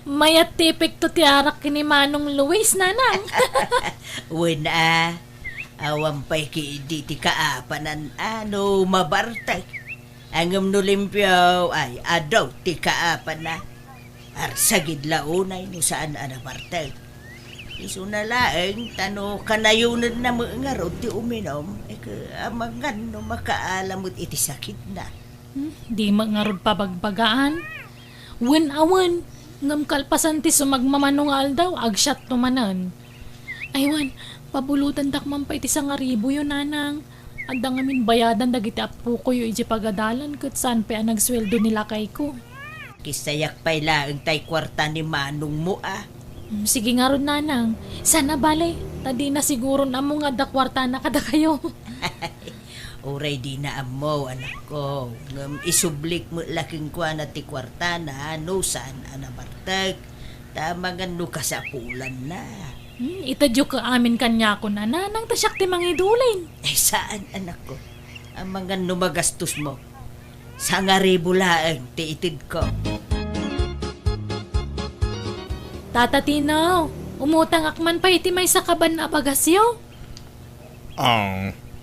Mayat tipik to ti arak ni Manong Luis nanang. Wan awam pay ki di ti kaapanan mabartay. Angam no limpyaw ay adaw ti kaapan na. Arsagid launay no saan anabartay. Iso na laeng tano kanayunan na mga rod ti uminom. Amangan no makaalamot iti sakit na. Di mangarod pabagbagaan. Wen-awen, ngam kalpasan ti sumagmamanong aldaw, agsyat tumanan. Aywan, pabulutan takman pa iti sangaribo yun, nanang. Andang amin bayadan dagiti apo ko yung iji pagadalan kat saan pa ang nagsweldo nila kay ko. Kisayak pa'y laeng tay kwarta ni Manong mo Sige nga ron, nanang. Sana bale, tadi na siguro na mo nga dakwarta na kada kayo. Oray di na amo, anak ko. Ngam isublik mo laking kwa na ti kwarta na no saan anabartag. Tamangan no kasapulan na. Itadyo ka amin kanya ko na nanang tasyak ti mangidulin. Saan, anak ko? Ang mga numagastos mo. Sa nga ribulaang ti itid ko. Tatatinaw, umutang akman pa iti may sakaban na bagasyo.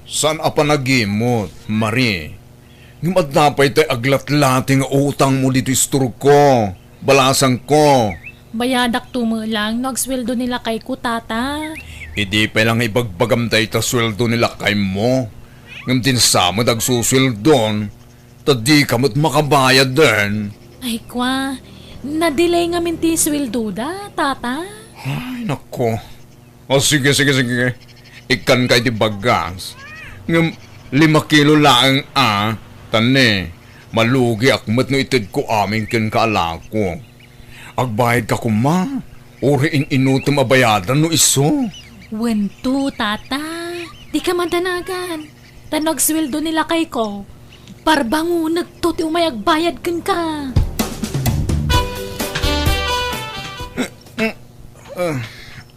Saan apa nagimot, Marie? Ngimad na pa ito'y aglat-lating utang mo dito isturog ko. Balasang ko. Bayadak tumulang, nagsweldo nila kay ko, tata. Hindi pa lang ibagbagam tayo ta sweldo nila kay mo. Ngam din sa mo nagsuswildon. Tadi ka mo't makabayad din. Ay kwa, na-delay nga minti sweldo da, tata. Ay, nako. O sige. Ikan kay di bagas. Ngam 5 kilo lang tani. Malugi akmat no itid ko amin ken kaalako. Agbayad ka kuma. Uri inutom abayadan no iso. Wento, tata. Di ka madanagan. Tanog sweldo nila kay ko. Parbango nagtuti umayagbayad kan ka.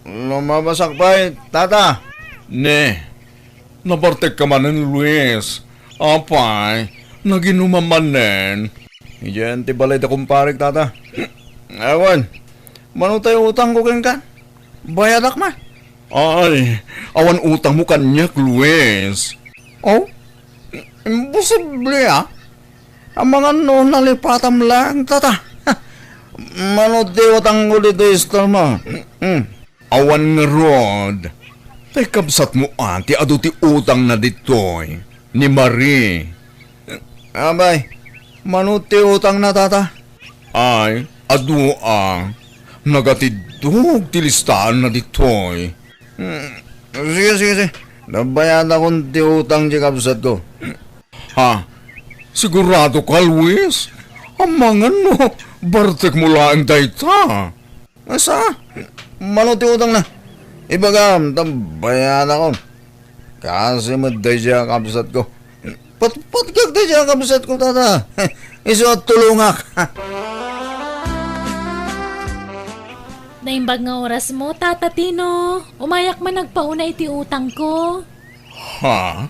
Lumabasak pa tata. Ne, nabartek ka man ni Luis. Apay, naginumamanen. Iyan ti balay da kumparig tata. Ewan, mano tayo utang ko kan? Bayadak ma. Ay, awan utang mo kanyak, Luis. Oh? Imposible Ang mga no nalipatam lang tata. Mano ti utang ko dito istorma. Awan nga rod. Tay kabsat mo ti adu ti utang na ditoy. Ni Marie. Abay, mano ti utang na tata. Ay, adu nagatidog ti listahan na ditoy. Sige. Nabayad akong ti utang di kabsat ko. Ha? Sigurado ka, Luis? Ang mga no, bartek mo lang dayta. Asa? Mano ti utang na? Ibagam, tabayad ako. Kasi maday siya kabsat ko. Pat kag siya kabsat ko tata. Iso at tulungak. Naimbag nga oras mo, Tata Tino. Umayak man nagpauna iti utang ko. Ha?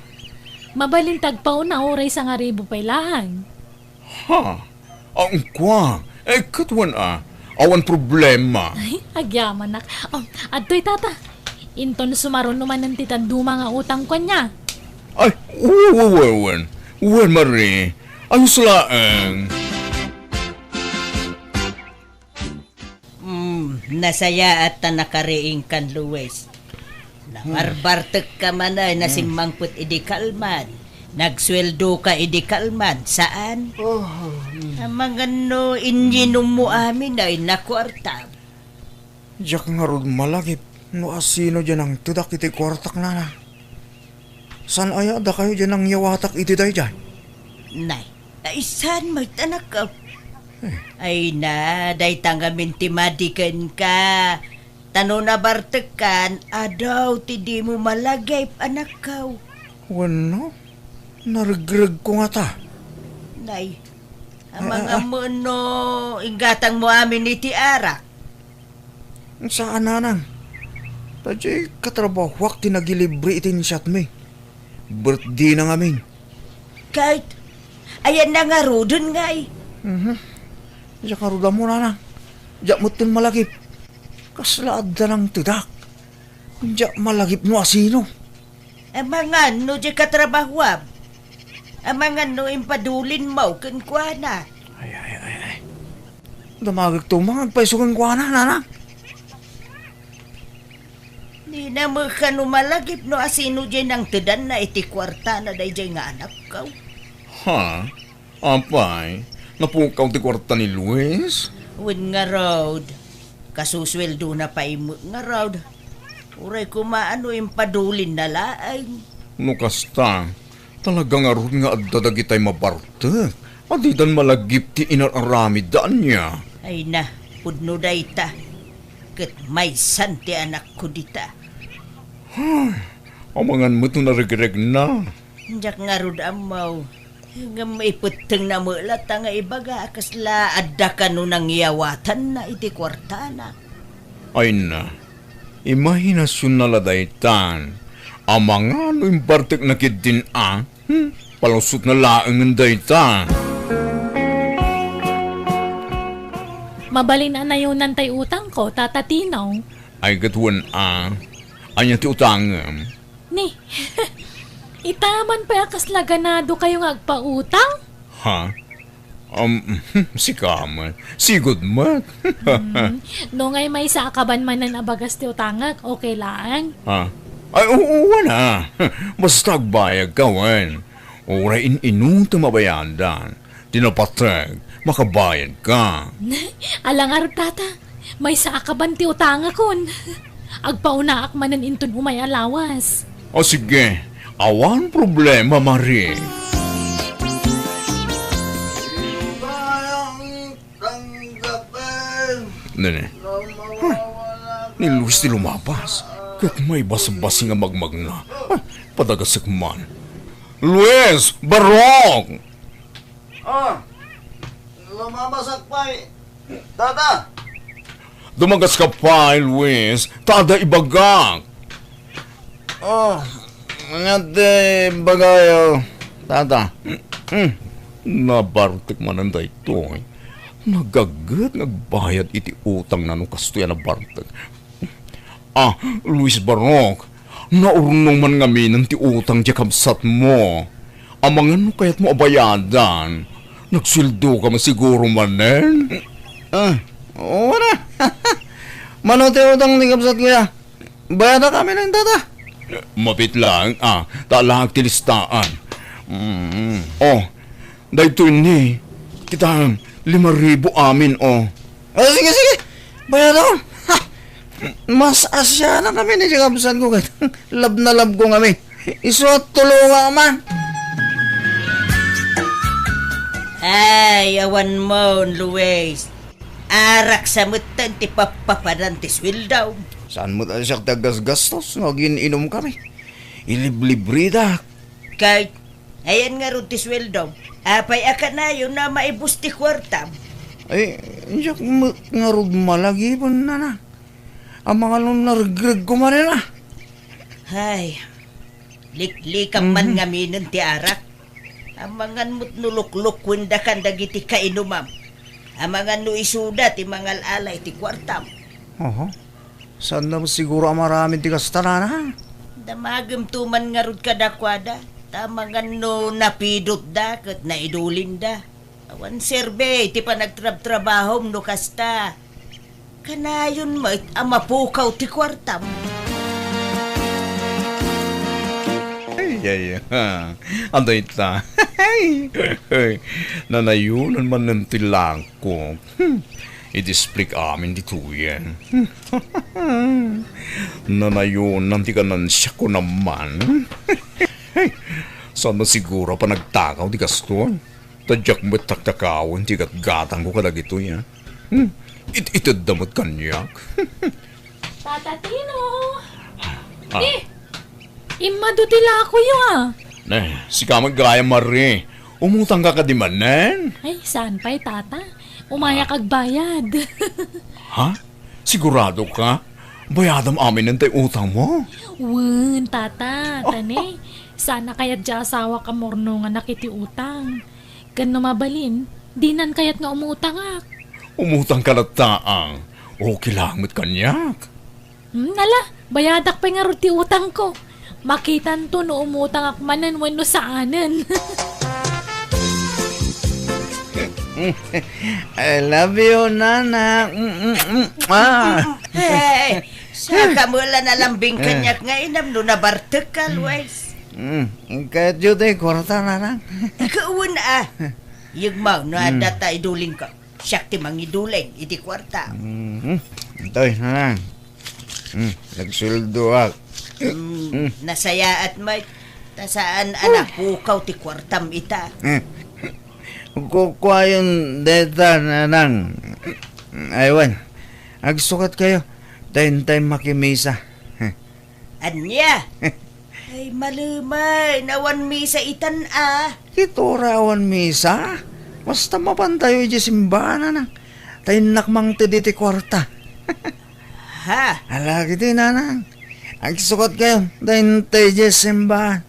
Mabalintag pauna oray sa nga ribo pailaan. Ha? Ang kwa? Katwan awan problema. Ay, agyaman nak. Adtoy tata. Inton sumaron naman ng titanduma nga utang ko niya. Ay, uwan, Marie. Ayos laang. Nasaya at nakariing kan Luis. Namarbartek ka man ay nasimangput idikalman. Nagsweldo ka idikalman. Saan? Ang mga no inyinom mo amin ay nakwarta. Diyak nga rod malagip. No asino dyan ang tudak iti kwartak na. San aya da kayo dyan ang yawatak iti day dyan? Nay, saan may tanak ka? Ay na, day tangamin timadikan ka. Tano na bartekan, adaw ti di mo malagay anak ka. Wano? Narigrag ko nga ta. Nay, ang mga mo no, ingatang mo amin iti arak. Saan nanang? Tadya katrabawak tinagilibre itin shot me. Birthday na ngamin. Kahit, ayan na nga rodon nga eh. Diyak nga roda mo nanang. Diyak mo tin malagip. Kaslaad da ng tudak. Diyak malagip no asino. Ang mga no di katrabahuam. Ang mga no impadulin mo kankwa na. Ay. Damagag to mga agpaisugan ko na nanang. Di na mo ka no malagip no asino dyan ang tudan na iti kwarta na day dyan nga anak ka. Ha? Apay, napukaw ti kwarta ni Luis? Win nga road. Kasusweldo na pa imo nga road. Uray kumaano impadulin na laang. No kasta, talaga nga ron nga addadag itay mabarte. Adidan malagip ti inaramid daan niya. Ay na, pudno day ta. Kat may santi anak ko dita. Amangan mo ito narigreg na. Diyak nga road amaw. Nga may puteng na mulat nga ibaga kasla adda ka no nang iyawatan na iti kwartana. Ay na, imahinasyon na ladaytan. Amang ano yung partik na kidin palusot na laang dayta. Mabalin na yun nantay utang ko, Tata Tino. Ay gatuan anya ti utangam. Ni, itaman pa kasla ganado kayo nga agpautang? Ha? Si Kaman. Sigod mat. No ngay may sa akaban man ng abagas ti utangak, okay lang. Ha? Ay, oo na. Basta agbayag kawan. Oray inung tumabayandan. Tinapatag, makabayad ka. Alangar tata, may sa akaban ti utangak kon. Agpauna akmanan inton umay alawas. O sige, awan problema, Marie. Nene, ni Luis di lumabas. Kat may basang-basi nga magmag na. Ay, padagasak man. Luis! Barong! Lumabasak pa eh. Tata! Dumagas ka pa, Luis. Tada ibagak. Ngate bagayo. Tata. Nabartik man ang dayto. Nagagat, nagbayad iti utang na nung kastuya na bartik. Luis Barok, naurnong man ngamin ti utang di kabsat mo. Amangan no kayat mo abayadan. Nagsildo ka man siguro manen. Oo na. Manote utang ni kapsat kuya. Bayada kami ng tata. Mapit lang, talang tilistaan. Dahito ni, kita 5,000 amin, Sige, sige. Bayada ko. Mas asya na kami ni kapsat ko. Lab na lab ko kami. Isuot tulungan man. Ay, awan mo, Luis. Arak sa mutan ti papapadan ti swildaw. Saan mo tayo siya tagas-gastos? Nagin-inom kami. Iliblibri Kahit, ayan nga ron ti swildaw. Apay aka na yun na maibus ti kwartam. Ay, siya nga rod malagi po na. Ang mga nung nargreg ko man na. Ay, liklikang man nga minin ti arak. Amangan mo't nulukluk wenda kan dagiti kainumam. Amangan no isuda ti mangal alay ti kwartam. Saan na siguro ang maraming tigas tanan, Damagam tuman nga rod kadakwada. Tamangan no napidot da kat naidulin da. Awan serbe ti pa nagtrab-trabahom no kasta. Kanayon mo amapukaw ti kwartam. Ay, anday ta. Nanayunan man ng tilang ko. I-displik amin dito yan. Nanayunan ti kanan siya ko naman. Sana siguro pa nagtakaw di kasto. Tadyak mo't taktakawin ti gatgatang ko kadag ito yan. Itid damot kanyak. Tatatino! Imadutila ako yun Si kamag gaya Marie. Umutang ka ka di manen? Ay, saan pa'y tata? Umaya kag bayad. Ha? Sigurado ka? Bayadam amin ng tayo utang mo? Wen, tata, tane. Sana kaya't di asawa ka morno nga nakiti utang. Kan mabalin, dinan kaya't nga umutang ak. Umutang ka na taang. Okay lang mo't kanyak. Nala, bayadak pa nga ruti utang ko. Makitan to no umutang ak manan wano saanan. I love you, nana. Hey, saka mula na lambing kanyak nga inam no nabartek ka, Luis. Kahit yun tayo, kwarta, nana. Ikaw na Yugmaw no adata iduling ka. Siyak ti mangiduling, iti kwarta. Ito'y, nana. Nagsuldo ak. Nasaya at may tasaan anak pukaw ti kwartam ita. Kukuha yung data, nanang. Aywan, agsukat kayo. Tayo makimisa. Anya? Ay malumay, nawan misa itan Ito rawan misa. Basta mapantayo yung simbahan, nanang. Tayo nakmang ti kwarta. Ha? Alagi din, nanang. Agsukat kayo. Tayo yung simbahan.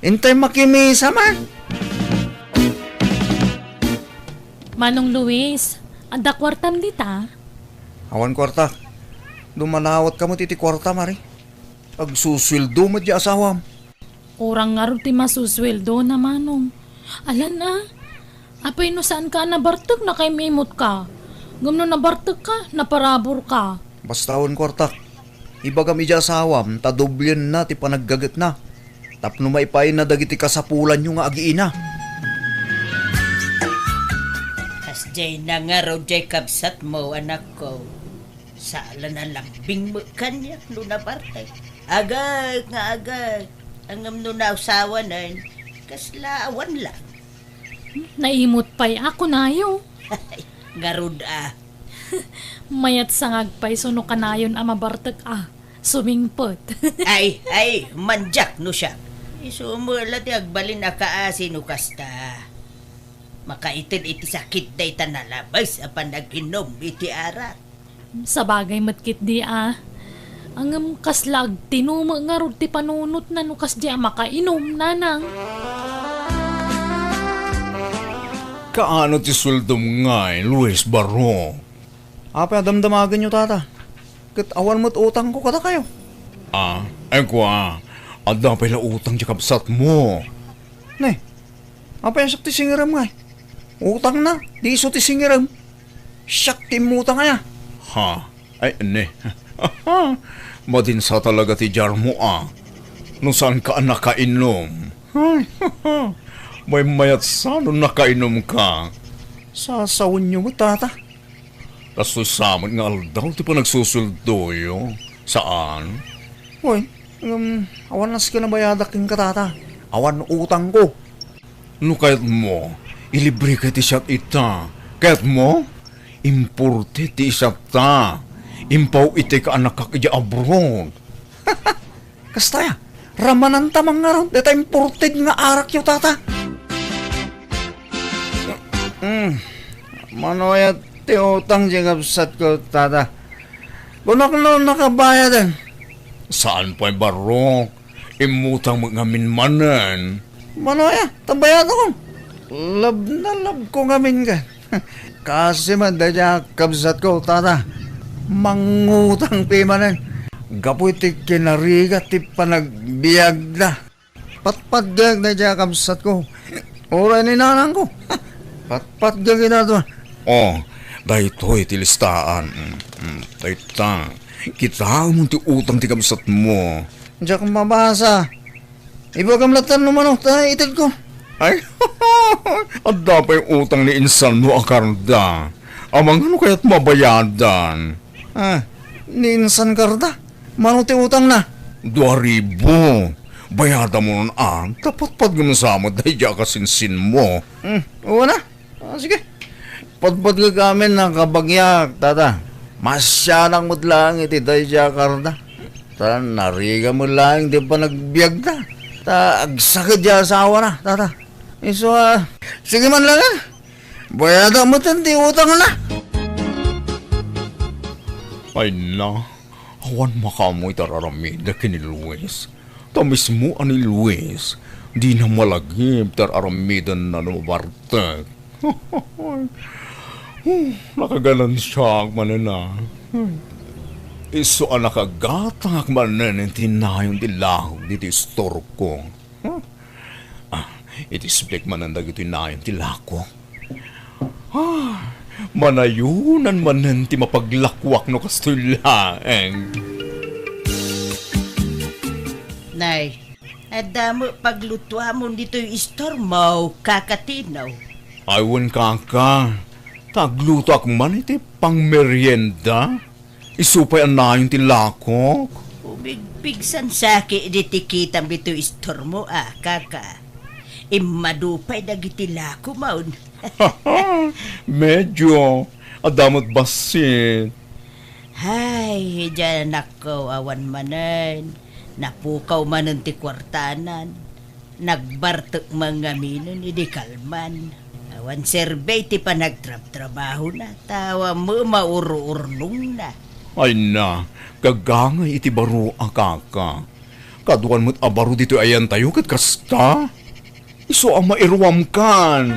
Intay makimisa man. Manong Luis, anda kwartam dita. Awan kwarta. Dumalawat ka mo titi kwarta, Mari. Agsuswildo mo di asawam. Kurang nga ruti masusweldo na manong. Alan na, apay no saan ka nabartag na kay memot ka. Gumno nabartag ka, naparabor ka. Basta awan kwarta. Iba kami di asawam, tadoblyan na ti panaggagat na. Tapno maipay na dagiti kasapulan yung nga agiina. Jay na nga raw jay kabsat mo anak ko. Sala na lambing mo kanyak no nabartay. Agad nga agad. Ang amno na usawa na, kaslaawan lang. Naimot pa'y ako nayo. Garud Mayat sangag pa'y suno kanayon amabartag sumingpot. ay, manjak no siya. Isumula ti agbalin akaasi no kasta. Makaitid iti sakit day tanalabay sa panaginom iti arat. Sa bagay matkit di Ang kaslag tinuma nga rod ti panunot na nukas di makainom nanang. Kaano ti suldom ngay, Luis Barro? Apa damdamagan nyo, tata? Kat awan mo't utang ko kada kayo. Ay kwa, ada pala utang di kapsat mo. Ne, apa yung sakti singiram ngay? Utang na, di iso ti singiram. Sakti mo utang kaya. Ay ne. Madinsa talaga ti jar mo Nung saan ka nakainom? May mayat sano nakainom ka. Sasawin nyo mo, tata. Kaso samot nga aldaw ti pa nagsusuldoyo. Saan? Hoy, awan nas ka na bayadaking ka, tata. Awan utang ko. No kahit mo, ilibre ka ti siyat ita. Kahit mo, importe ti isat ta. Impaw iti ka anak kakidya abroad. Kastaya, ramanan tamang nga ron. Deta imported nga arak yo, tata. Manoyat ti utang di kapsat ko, tata. Kunak na nakabayadan. Saan pa'y barok? Imutang mga minmanan. Manoya, tabayad ako. Lab na lab ko ngamin ka. Kasi man dadya kapsat ko, tata. Mangutang pimanan. Gapoy ti kinarigat ti panagbiag na. Patpatgag dadya kapsat ko. Oray ni nanang ko. Patpatgag na to. Dahito'y ti listaan. Dahita, kita mo ti utang ti kapsat mo. Diyan kong mabasa. Ibagamlatan naman tayo itid ko. Ay, at dapat yung utang ni insan mo akarda. Amang ano kaya't mabayadan? Ninsan karda. Mano ti utang na? 2,000. Bayada mo nun tapat pag gumasama dahil diya kasinsin mo. Oo na. Sige. Padpad ka kami ng kabagyak, tata. Masyadang mo't lang iti dahil diya karda. Ta, nariga mo lang di pa nagbiag na. Ta, agsakit diya asawa na, tata. So, sige man lang bayada mo tanti utang na. Ay na, awan makamoy tararamida kini Luis. Tamis mo ani Luis, di na malagip tararamidan na nubartag. Nakaganan siya manana. Iso ang nakagatang manan ng tinayon dilahog dito store ko. Itisblik manan dagito tinayon tilako. Manayunan manan ti mapaglakwak no kastulaeng. Nay, adamo paglutwa mo dito yung store mo, kakatinaw. Aywan kaka, tagluto ak man iti pang merienda. Isupay ang nayon ti lakok. Ubig-bigsan saki ditikitan bito yung store mo kaka. Imadupay dagiti lako maun. Medyo, adamot basit. Hay, dyan ako awan manan. Napukaw manan ti kwartanan. Nagbartok mga minon, idi kalman. Awan survey ti pa nagtrabaho na. Tawa mo mauro-urnong na. Ay na, gagangay iti baro kaka. Kaduan mo't abaro dito ayan tayo kat kasta. Iso ang mairuam kan.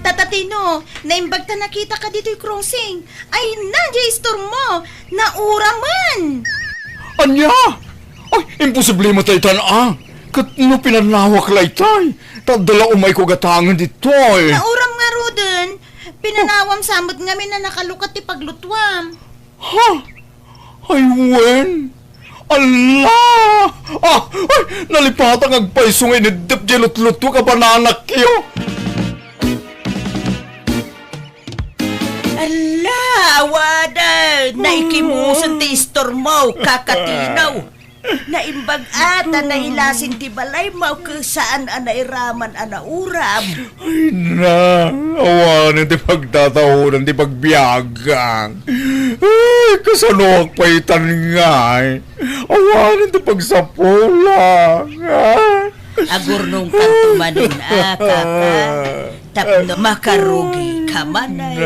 Tatatino, naimbag ta nakita ka dito'y crossing. Ay, nandiya store mo. Naura man. Anya? Ay, imposible mo tayo tanaa. Kat no pinanawak laytay. Tadala umay ko gatangan dito eh. Nauram nga rodin. Pinanawam samot ngamin na nakalukat ti paglutwam. Ha? Ay, wen? Allah! Ay, nalipatang agpaisong inidip jelot-luto ka bananak yo. Ala, awada! Naikimusan ti store mo, kakatinaw. Naimbag ata na ilasin ti balay mau saan iraman uram. Ay na, awanan ti pagtatahunan ti pagbiyagang. Ay, kasalok pa itan nga eh. Awanan ti pagsapulang. Agurnong kantumanin kaka. Tapno makarugi ka manay.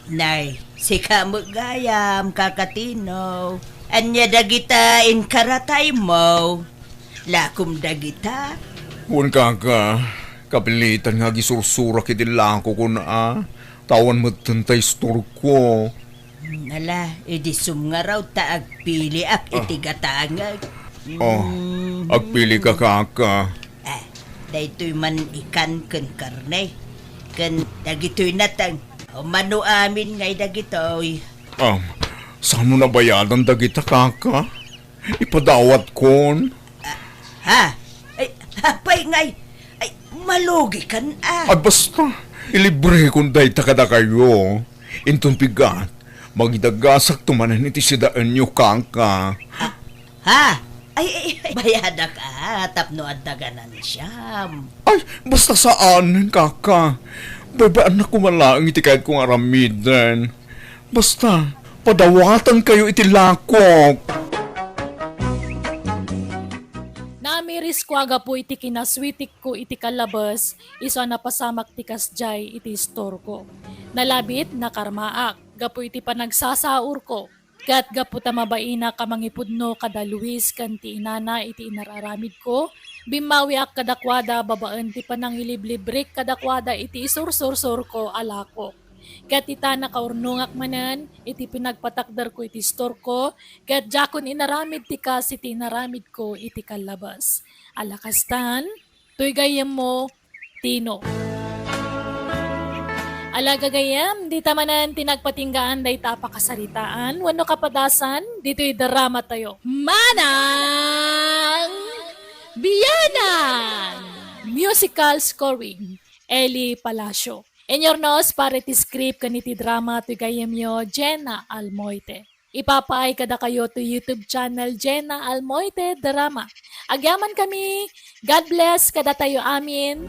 Nay, si kamagayam kakatino. Anya dagita in karatay mo. Lakum dagita. Kung kaka, kapilitan nga gisursura kitilang ko na tawan mo tantay store ko. Nala, idisum nga raw ta agpili ak itigatangag. Oh, agpili ka kaka. Daytoy man ikan ken karne. Ken dagitoy natang manu amin ngay dagitoy. Saan mo nabayadan dagita kaka? Ipadawat kon. Ha? Ay, hapay ngay. Ay, malugi kan Ay basta, ilibre kung dayta kada kayo. Intong pigat, magidagasak tumanan iti sidaan nyo kaka. Ha? Ay, bayada ka. Tapno at daganan siyam. Ay, basta saan, kaka. Babaan na kumalaang iti kahit kong aramidan. Basta, padawatan kayo iti lakok. Namiris ko aga po iti kinaswitik ko iti kalabas, iso na pasamak ti kasjay iti store ko. Nalabit na karmaak, gapo iti panagsasaur ko. Kat gapo ta mabaina ka mangipudno kada Luis kanti inana iti inararamid ko. Bimawi ak kadakwada babaan ti panangiliblibrik kadakwada iti isursur ko alako. Kat ita nakaurnungak manan, iti pinagpatakdar ko iti store ko, kat jakon inaramid ti kas iti inaramid ko iti kalabas. Alakastan, tuy gayam mo, Tino. Alagagayam, di tamanan tinagpatinggaan day tapakasaritaan, wano kapadasan, dito'y drama tayo. Manang Biyanan! Musical scoring, Eli Palacio. Enyornos para ti script kaniti drama to gayemyo Jenna Almoite. Ipapaay kada kayo to YouTube channel Jenna Almoite Drama. Agyaman kami. God bless kada tayo amin.